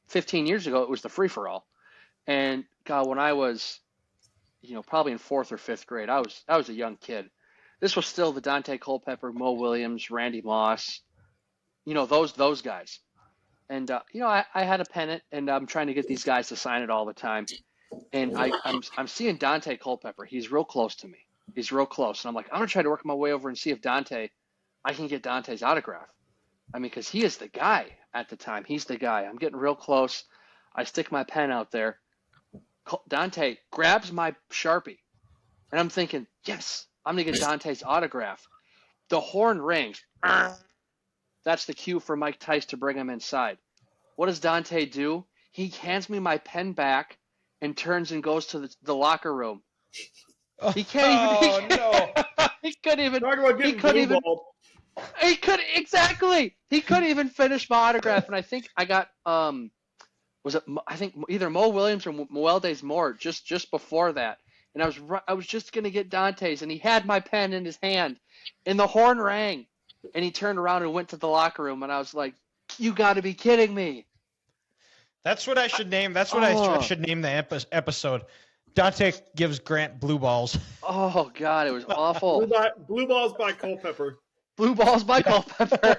15 years ago, it was the free-for-all. And God, when I was, probably in 4th or 5th grade, I was a young kid. This was still the Dante Culpepper, Mo Williams, Randy Moss, those guys. And, I had a pennant, and I'm trying to get these guys to sign it all the time. And I'm seeing Dante Culpepper. He's real close to me. He's real close. And I'm like, I'm going to try to work my way over and see if I can get Dante's autograph. I mean, because he is the guy at the time. He's the guy. I'm getting real close. I stick my pen out there. Dante grabs my Sharpie. And I'm thinking, yes, I'm going to get Dante's autograph. The horn rings. That's the cue for Mike Tice to bring him inside. What does Dante do? He hands me my pen back and turns and goes to the locker room. He can't even. He couldn't even. Talk about getting blue balled. He couldn't even finish my autograph, and I think I got I think either Mo Williams or Moeldes Moore just before that, and I was just gonna get Dante's, and he had my pen in his hand, and the horn rang, and he turned around and went to the locker room, and I was like, "You got to be kidding me!" That's what I should name. That's what I should name the episode. Dante gives Grant blue balls. Oh God, it was awful. Blue balls by Culpepper. Blue balls by Culpepper.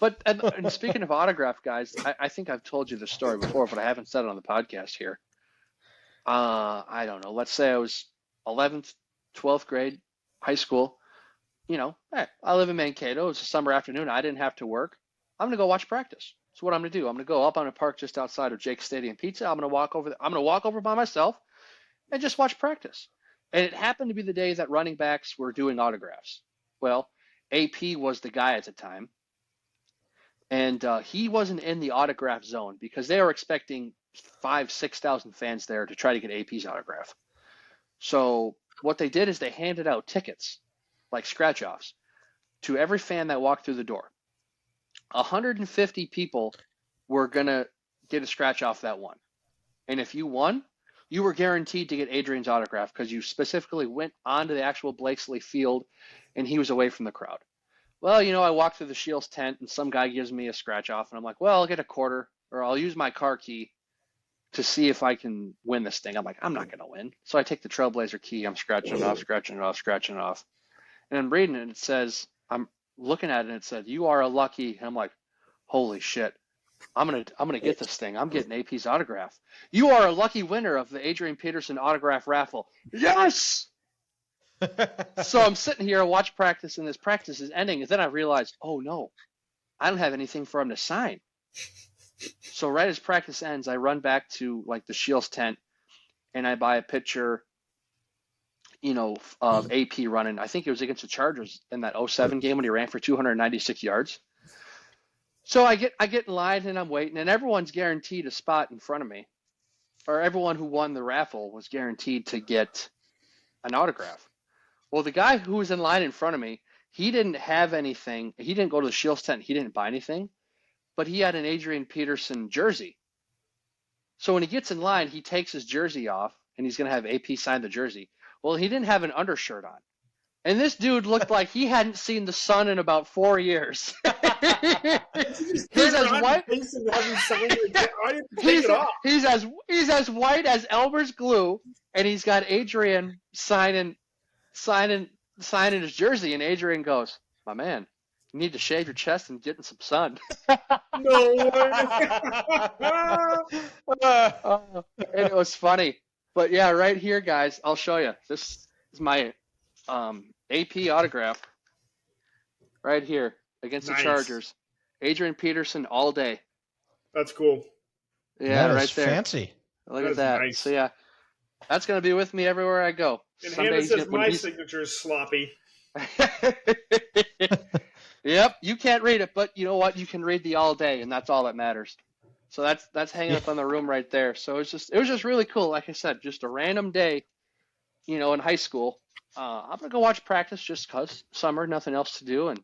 But and speaking of autograph, guys, I think I've told you this story before, but I haven't said it on the podcast here. I don't know. Let's say I was 11th, 12th grade, high school. I live in Mankato. It's a summer afternoon. I didn't have to work. I'm gonna go watch practice. So what I'm gonna do? I'm gonna go up on a park just outside of Jake's Stadium Pizza. I'm gonna walk over by myself and just watch practice. And it happened to be the day that running backs were doing autographs. Well, AP was the guy at the time, and he wasn't in the autograph zone because they were expecting 5,000-6,000 fans there to try to get AP's autograph. So what they did is they handed out tickets, like scratch-offs, to every fan that walked through the door. 150 people were going to get a scratch-off that won. And if you won, you were guaranteed to get Adrian's autograph because you specifically went onto the actual Blakesley field and he was away from the crowd. Well, I walked through the Shields tent and some guy gives me a scratch-off and I'm like, well, I'll get a quarter or I'll use my car key to see if I can win this thing. I'm like, I'm not going to win. So I take the Trailblazer key. I'm scratching it off. And I'm reading it and it says, I'm looking at it and it said, you are a lucky. And I'm like, holy shit. I'm gonna get this thing. I'm getting AP's autograph. You are a lucky winner of the Adrian Peterson autograph raffle. Yes! So I'm sitting here, watch practice, and this practice is ending. And then I realize, oh no, I don't have anything for him to sign. So right as practice ends, I run back to like the Shields tent and I buy a picture, of AP running. I think it was against the Chargers in that 2007 game when he ran for 296 yards. So I get in line and I'm waiting, and everyone's guaranteed a spot in front of me, or everyone who won the raffle was guaranteed to get an autograph. Well, the guy who was in line in front of me, he didn't have anything. He didn't go to the Shields tent. He didn't buy anything, but he had an Adrian Peterson jersey. So when he gets in line, he takes his jersey off, and he's going to have AP sign the jersey. Well, he didn't have an undershirt on. And this dude looked like he hadn't seen the sun in about 4 years. He's as white. He's as white as Elmer's glue, and he's got Adrian signing his jersey. And Adrian goes, "My man, you need to shave your chest and get in some sun." No way. And it was funny. But yeah, right here, guys, I'll show you. This is my AP autograph right here against the Chargers. Adrian Peterson all day. That's cool. Yeah, that right is there. Fancy. Look at that. Nice. So yeah, that's gonna be with me everywhere I go. And Hannah says my signature is sloppy. Yep, you can't read it, but you know what? You can read the all day, and that's all that matters. So that's hanging up on the room right there. So it was just really cool. Like I said, just a random day, in high school. I'm gonna go watch practice just cause summer, nothing else to do, and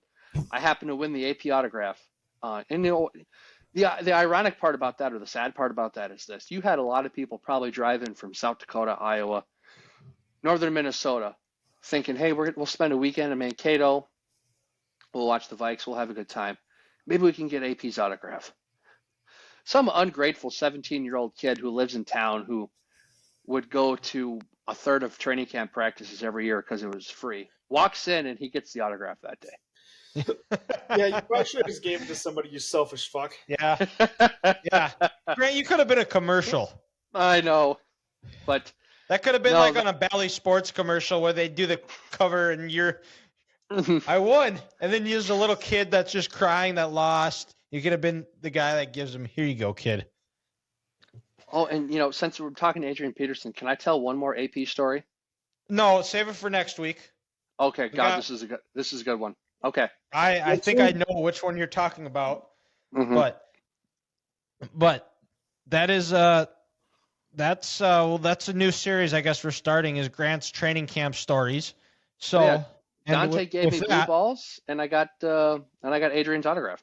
I happen to win the AP autograph. And the ironic part about that, or the sad part about that, is this: you had a lot of people probably drive in from South Dakota, Iowa, northern Minnesota, thinking, "Hey, we'll spend a weekend in Mankato. We'll watch the Vikes. We'll have a good time. Maybe we can get AP's autograph." Some ungrateful 17-year-old kid who lives in town who would go to a third of training camp practices every year because it was free walks in and he gets the autograph that day. Yeah, you probably should have just gave it to somebody, you selfish fuck. Yeah. Yeah. Grant, you could have been a commercial. I know, but that could have been on a Bally Sports commercial where they do the cover and I won. And then there's a little kid that's just crying that lost. You could have been the guy that gives him, "Here you go, kid." Oh, and since we're talking to Adrian Peterson, can I tell one more AP story? No, save it for next week. Okay, this is a good one. Okay. I think I know which one you're talking about. Mm-hmm. But that is that's a new series I guess we're starting, is Grant's training camp stories. So yeah. Dante gave me blue balls, and I got Adrian's autograph.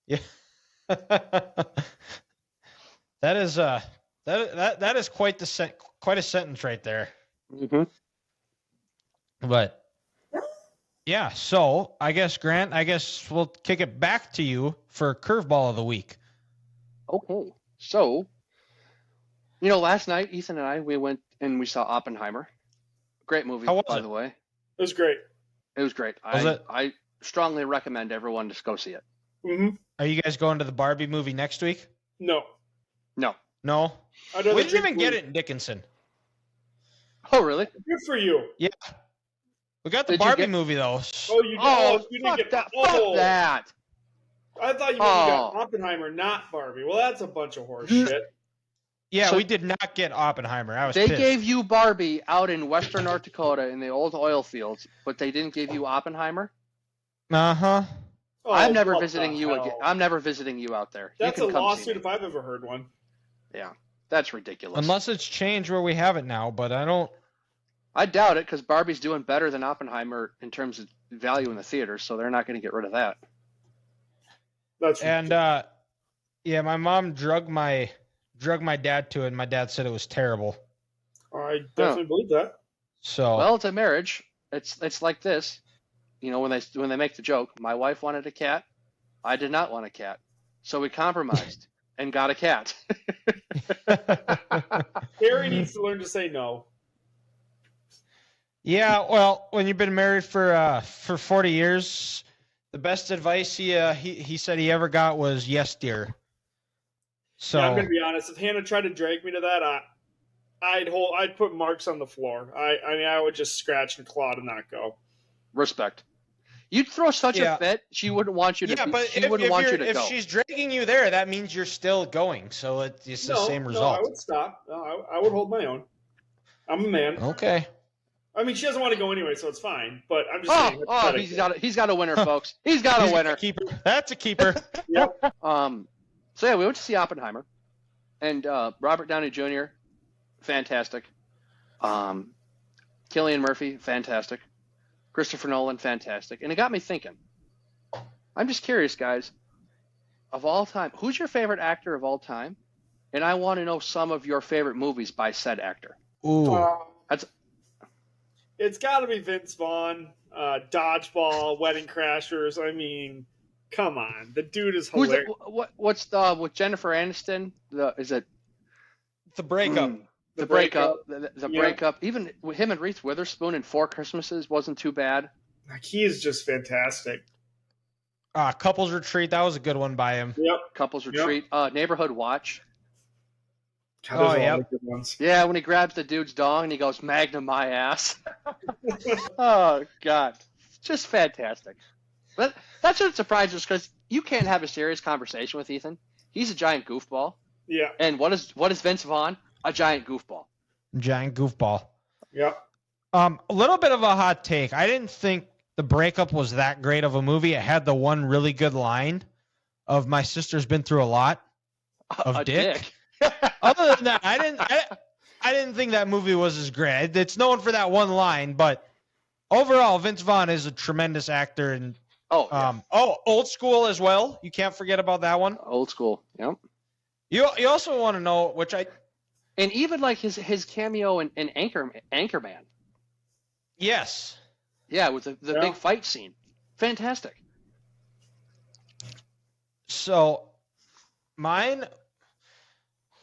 Yeah. That is that is quite a sentence right there. Mm-hmm. But yeah, so I guess Grant, we'll kick it back to you for Curveball of the week. Okay. So, last night Ethan and I we went and we saw Oppenheimer. Great movie, by the way. It was great. It was great. I strongly recommend everyone just go see it. Mm-hmm. Are you guys going to the Barbie movie next week? No. No. We didn't even get it in Dickinson. Oh, really? Good for you. Yeah. We got the Barbie movie though. Oh, you did. Oh, you fuck didn't get fuck that. I thought you got Oppenheimer, not Barbie. Well, that's a bunch of horse shit. Yeah, so we did not get Oppenheimer. I was They pissed. gave you Barbie out in western North Dakota in the old oil fields, but they didn't give you Oppenheimer? Uh-huh. Oh, I'm never visiting you again. I'm never visiting you out there. That's you a can come lawsuit see me. if I've ever heard one. Yeah, that's ridiculous. Unless it's changed where we have it now, but I don't. I doubt it, because Barbie's doing better than Oppenheimer in terms of value in the theater, so they're not going to get rid of that. Yeah, my mom drug my dad to it, and my dad said it was terrible. I definitely believe that. So well, it's a marriage. It's like this, when they make the joke. My wife wanted a cat, I did not want a cat, so we compromised and got a cat. Harry needs to learn to say no. Yeah, well, when you've been married for 40 years, the best advice he said he ever got was "Yes, dear." So yeah, I'm gonna be honest. If Hannah tried to drag me to that, I'd put marks on the floor. I would just scratch and claw to not go. Respect. You'd throw such a fit, she wouldn't want you to. Yeah, but if she's dragging you there, that means you're still going. So it's the same result. No, I would stop. No, I would hold my own. I'm a man. Okay. I mean, she doesn't want to go anyway, so it's fine. But I'm just saying. He's got a winner, folks. He's got a winner. That's a keeper. Yep. So yeah, we went to see Oppenheimer, and Robert Downey Jr. fantastic. Cillian Murphy, fantastic. Christopher Nolan, fantastic. And it got me thinking. I'm just curious, guys. Of all time, who's your favorite actor of all time? And I want to know some of your favorite movies by said actor. Ooh. It's got to be Vince Vaughn, Dodgeball, Wedding Crashers. I mean, come on, the dude is hilarious. What's with Jennifer Aniston? Is it The Breakup? The breakup. The breakup. Even him and Reese Witherspoon in Four Christmases wasn't too bad. Like, he is just fantastic. Couples Retreat. That was a good one by him. Yep. Couples Retreat. Neighborhood Watch. God, all the good ones. Yeah, when he grabs the dude's dong and he goes, "Magnum my ass." Oh, God. Just fantastic. But that shouldn't surprise us because you can't have a serious conversation with Ethan. He's a giant goofball. Yeah. And what is Vince Vaughn? A giant goofball. Giant goofball. Yep. A little bit of a hot take. I didn't think The Breakup was that great of a movie. It had the one really good line of "My sister's been through a lot of dick." Other than that, I didn't think that movie was as great. It's known for that one line, but overall, Vince Vaughn is a tremendous actor. And Old School as well. You can't forget about that one. Old School. Yep. You also want to know, and even like his cameo in Anchorman. Yes. Yeah, with the big fight scene. Fantastic. So, mine,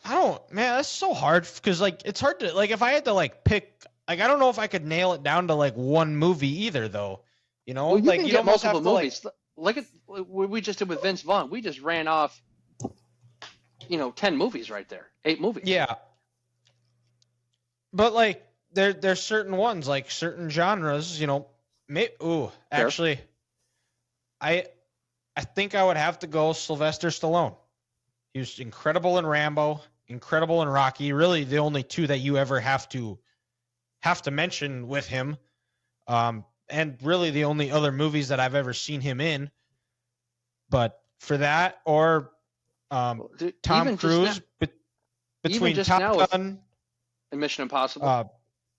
that's so hard because it's hard to, if I had to pick, I don't know if I could nail it down to one movie either though, Well, you can get multiple movies. Look at what we just did with Vince Vaughn. We just ran off, 10 movies right there, 8 movies. Yeah. But there's certain ones, certain genres, actually, I think I would have to go Sylvester Stallone. He was incredible in Rambo, incredible in Rocky. Really, the only two that you ever have to mention with him, and really the only other movies that I've ever seen him in. But for that, or Tom Cruise, between Top Gun and Mission Impossible,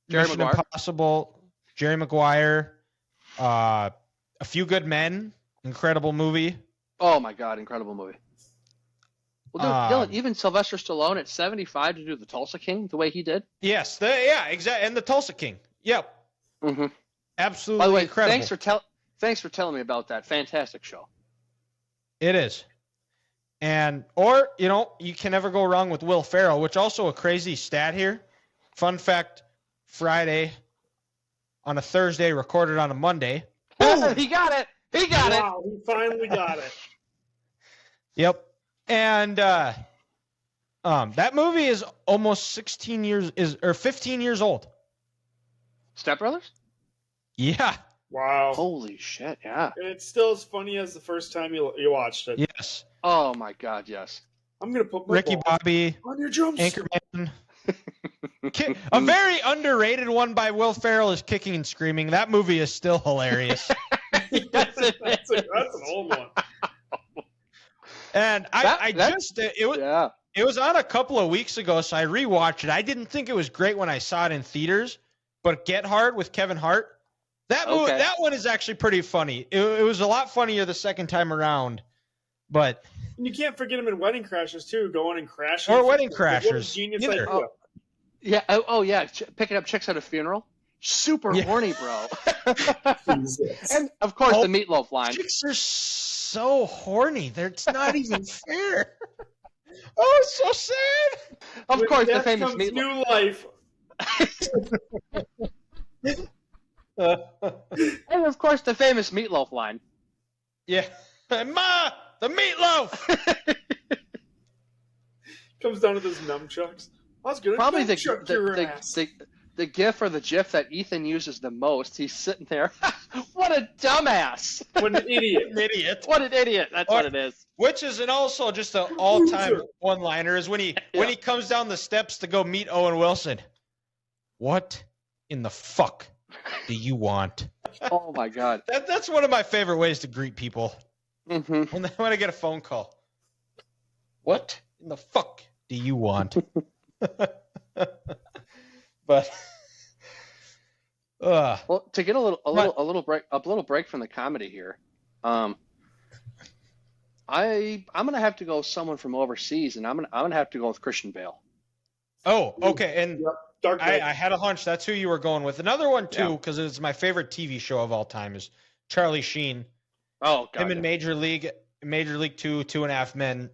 Jerry Maguire, A Few Good Men, incredible movie. Oh my God, incredible movie. Well, dude, Dylan, even Sylvester Stallone at 75 to do the Tulsa King the way he did. Yes, exactly, and the Tulsa King. Yep. Mm-hmm. Absolutely By the way, incredible. Thanks for telling me about that fantastic show. It is. And you can never go wrong with Will Ferrell, which also a crazy stat here. Fun fact: Friday on a Thursday, recorded on a Monday. He got it. He got it. Wow, he finally got it. Yep. And that movie is almost 15 years old. Step Brothers? Yeah. Wow. Holy shit, yeah. And it's still as funny as the first time you watched it. Yes. Oh my God, yes. I'm going to put my Ricky Bobby on your drumstick. Anchorman. A very underrated one by Will Ferrell is Kicking and Screaming. That movie is still hilarious. That's an old one. And it was on a couple of weeks ago, so I rewatched it. I didn't think it was great when I saw it in theaters, but Get Hard with Kevin Hart, that one is actually pretty funny. It was a lot funnier the second time around, but and you can't forget him in Wedding Crashers too, going and crashing. Or Wedding Crashers. Genius either. idea. Yeah. Oh yeah. Picking up chicks at a funeral. Super horny, bro. And of course the Meatloaf line. Chicks are so horny. It's not even fair. Oh, it's so sad. Of course, the famous Meatloaf. Meatloaf. New life. And of course, the famous Meatloaf line. Yeah. Ma, the meatloaf. Comes down to those numchucks. I was gonna Probably nunchuck your ass. the gif or the gif that Ethan uses the most. He's sitting there. What a dumbass. What an idiot. An idiot. What an idiot. That's what it is. Which is also just an all-time one-liner is when he comes down the steps to go meet Owen Wilson. What in the fuck do you want? Oh my God. That's one of my favorite ways to greet people. Mm-hmm. When I get a phone call. What in the fuck do you want? But Well, to get a little break from the comedy here, I'm gonna have to go with someone from overseas, and I'm gonna have to go with Christian Bale. oh, okay, and Yep. Dark Knight. I had a hunch that's who you were going with. Another one too, Yeah. because it's my favorite TV show of all time, is Charlie Sheen. Oh God. Him in Major League 2, 2.5 Men,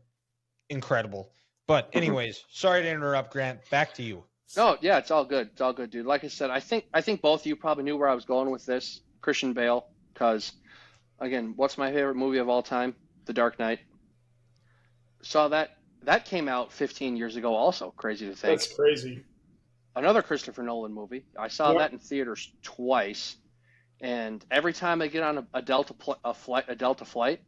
incredible. But anyways, sorry to interrupt, Grant. Back to you. No, yeah, it's all good. It's all good, dude. Like I said, I think both of you probably knew where I was going with this, Christian Bale, because again, what's my favorite movie of all time? The Dark Knight. Saw that came out 15 years ago. Also, crazy to think. That's crazy. Another Christopher Nolan movie. I saw that in theaters twice, and every time I get on a Delta flight,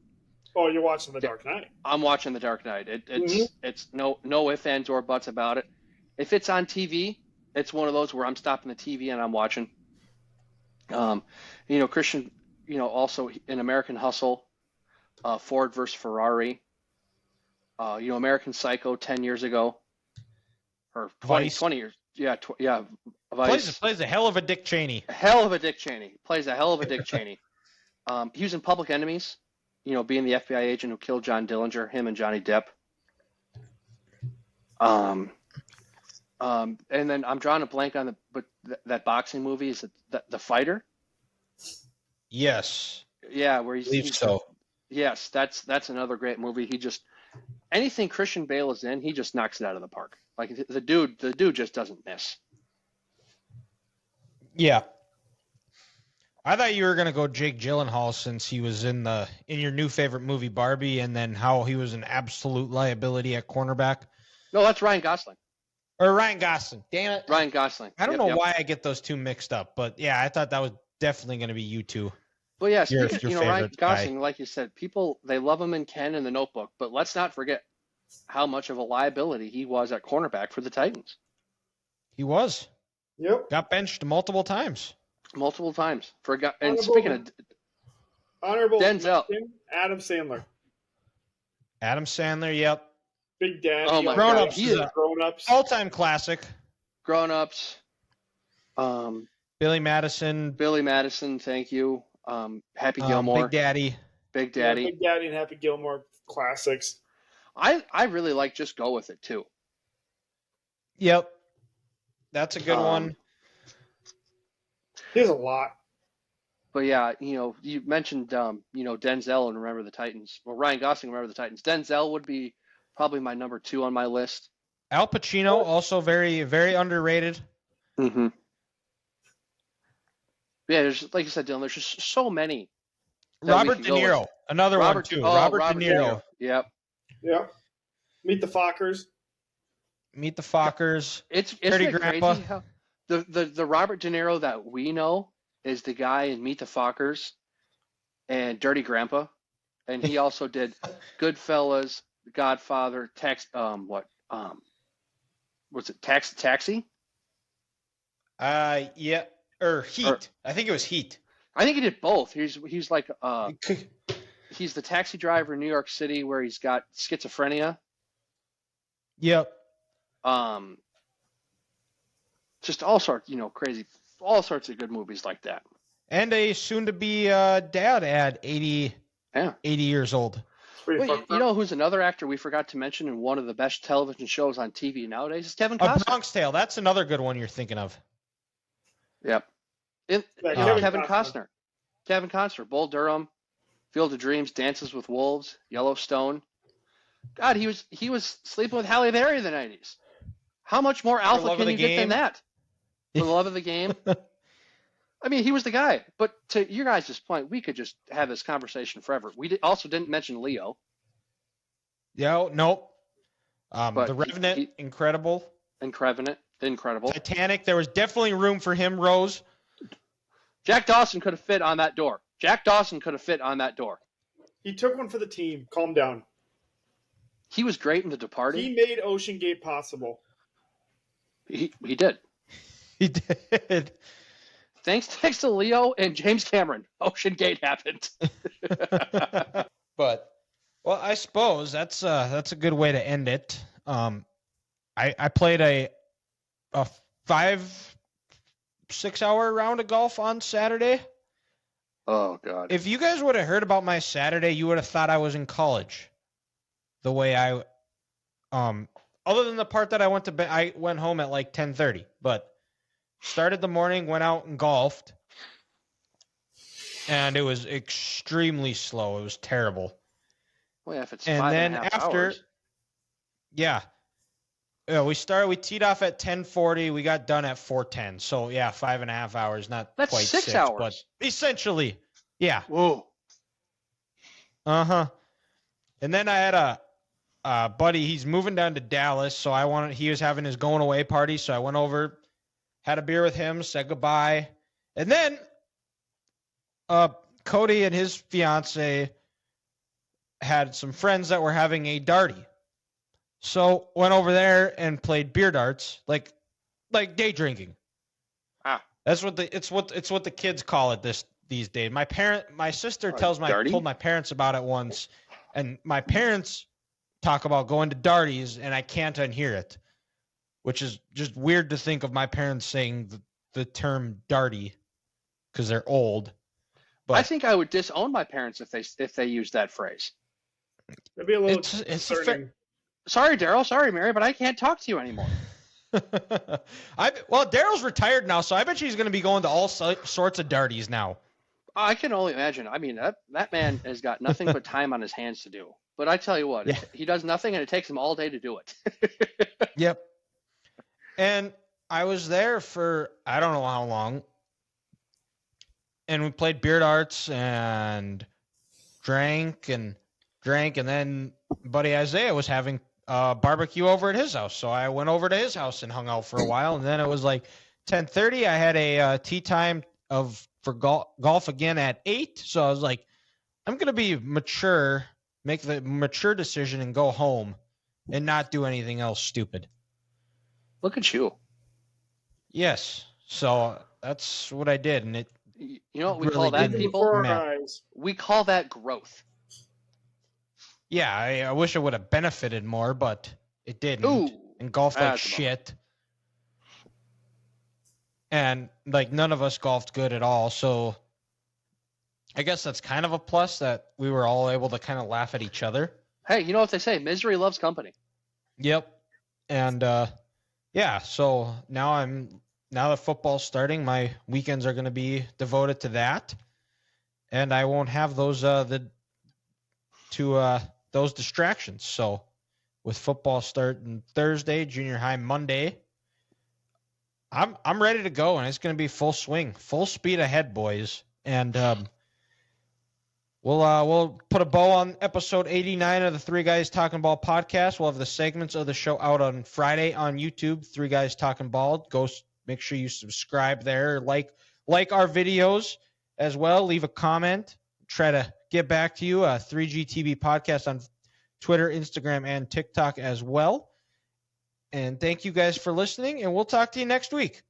Oh, you're watching The Dark Knight. I'm watching The Dark Knight. It's no ifs, ands, or buts about it. If it's on TV, it's one of those where I'm stopping the TV and I'm watching. Christian, also in American Hustle, Ford versus Ferrari, American Psycho 10 years ago, or 20 years. Yeah, Vice. Plays a hell of a Dick Cheney. Hell of a Dick Cheney. Plays a hell of a Dick Cheney. He was in Public Enemies, being the FBI agent who killed John Dillinger, him and Johnny Depp. And then I'm drawing a blank on that boxing movie. Is it the Fighter? Yes. Yeah, where he's so. Yes, that's another great movie. He just anything Christian Bale is in, he just knocks it out of the park. Like the dude just doesn't miss. Yeah. I thought you were gonna go Jake Gyllenhaal since he was in your new favorite movie Barbie, and then how he was an absolute liability at cornerback. No, that's Ryan Gosling. Or Ryan Gosling. Damn it. Ryan Gosling. I don't know why I get those two mixed up, but yeah, I thought that was definitely going to be you two. Well, yeah, Your Ryan Gosling, guy. like you said, people, they love him in Ken and The Notebook, but let's not forget how much of a liability he was at cornerback for the Titans. He was. Yep. Got benched multiple times. Multiple times. And speaking of honorable Denzel. mention, Adam Sandler. Adam Sandler, yep. Big Daddy. Oh my Grown God. Ups He is is a Grown-ups. all-time classic. Grown Ups. Billy Madison. Thank you. Happy Gilmore. Big Daddy. Big Daddy. Yeah, Big Daddy and Happy Gilmore classics. I really like Just Go With It too. Yep. That's a good one. There's a lot. But yeah, you mentioned Denzel and Remember the Titans. Well, Ryan Gosling, Remember the Titans. Denzel would be probably my number 2 on my list. Al Pacino, also very, very underrated. Mm-hmm. Yeah, there's like you said, Dylan. There's just so many. Robert De Niro, another one too. Robert De Niro. Yep. Yep. Meet the Fockers. Meet the Fockers. It's Dirty Grandpa. crazy how the Robert De Niro that we know is the guy in Meet the Fockers and Dirty Grandpa, and he also did Goodfellas, The Godfather, what's it? Taxi? Yeah, or Heat. I think it was Heat. I think he did both. He's like he's the taxi driver in New York City where he's got schizophrenia. Yep. Just all sorts, crazy, all sorts of good movies like that. And a soon-to-be dad at 80 years old. Wait, you know who's another actor we forgot to mention in one of the best television shows on TV nowadays? Is Kevin Costner. A Bronx Tale. That's another good one you're thinking of. Yep. Kevin Costner. Kevin Costner. Bull Durham, Field of Dreams, Dances with Wolves, Yellowstone. God, he was sleeping with Halle Berry in the 90s. How much more alpha can you get than that? For the love of the game. I mean, he was the guy. But to your guys' point, we could just have this conversation forever. We also didn't mention Leo. Yeah, nope. The Revenant, incredible. Incredible. Titanic, there was definitely room for him, Rose. Jack Dawson could have fit on that door. He took one for the team. Calm down. He was great in The Departed. He made Ocean Gate possible. He did. He did. Thanks to Leo and James Cameron, Ocean Gate happened. But well, I suppose that's a good way to end it. I played a 5-6 hour round of golf on Saturday. Oh God! If you guys would have heard about my Saturday, you would have thought I was in college. The way I other than the part that I went to bed, I went home at like 10:30, but started the morning, went out and golfed, and it was extremely slow. It was terrible. Well, if it's And 5 then and a half after, hours. yeah, we teed off at 10:40. We got done at 4:10. So yeah, 5.5 hours, not That's quite 6 six, hours. but essentially, yeah. Whoa. And then I had a buddy. He's moving down to Dallas, so he was having his going away party. So I went over, had a beer with him, said goodbye, and then Cody and his fiance had some friends that were having a darty. So went over there and played beer darts, like day drinking. That's what the kids call it these days. My sister told my parents about it once, and my parents talk about going to darties, and I can't unhear it, which is just weird to think of my parents saying the term darty because they're old. But I think I would disown my parents if they used that phrase. That'd be a little it's concerning. Sorry, Daryl. Sorry, Mary, but I can't talk to you anymore. Daryl's retired now, so I bet he's going to be going to all sorts of darties now. I can only imagine. I mean, that man has got nothing but time on his hands to do. But I tell you what, Yeah. he does nothing, and it takes him all day to do it. Yep. And I was there for I don't know how long. And we played beer darts and drank, and then buddy Isaiah was having barbecue over at his house. So I went over to his house and hung out for a while. And then it was like 10:30. I had a tee time for golf again at 8. So I was like, I'm going to be mature, make the mature decision and go home and not do anything else stupid. Look at you. Yes. So that's what I did. And it, You know what we really call that, didn't people? Before our matter. eyes. We call that growth. Yeah, I wish it would have benefited more, but it didn't. Ooh, and golfed like that's a bummer. shit. And like none of us golfed good at all. So I guess that's kind of a plus that we were all able to kind of laugh at each other. Hey, you know what they say? Misery loves company. Yep. And yeah, so now that football's starting, my weekends are going to be devoted to that. And I won't have those those distractions. So with football starting Thursday, junior high Monday, I'm ready to go, and it's going to be full swing, full speed ahead, boys. And we'll put a bow on episode 89 of the Three Guys Talking Ball podcast. We'll have the segments of the show out on Friday on YouTube. Three Guys Talking Ball. Go make sure you subscribe there, like our videos as well. Leave a comment. Try to get back to you. 3GTB podcast on Twitter, Instagram, and TikTok as well. And thank you guys for listening, and we'll talk to you next week.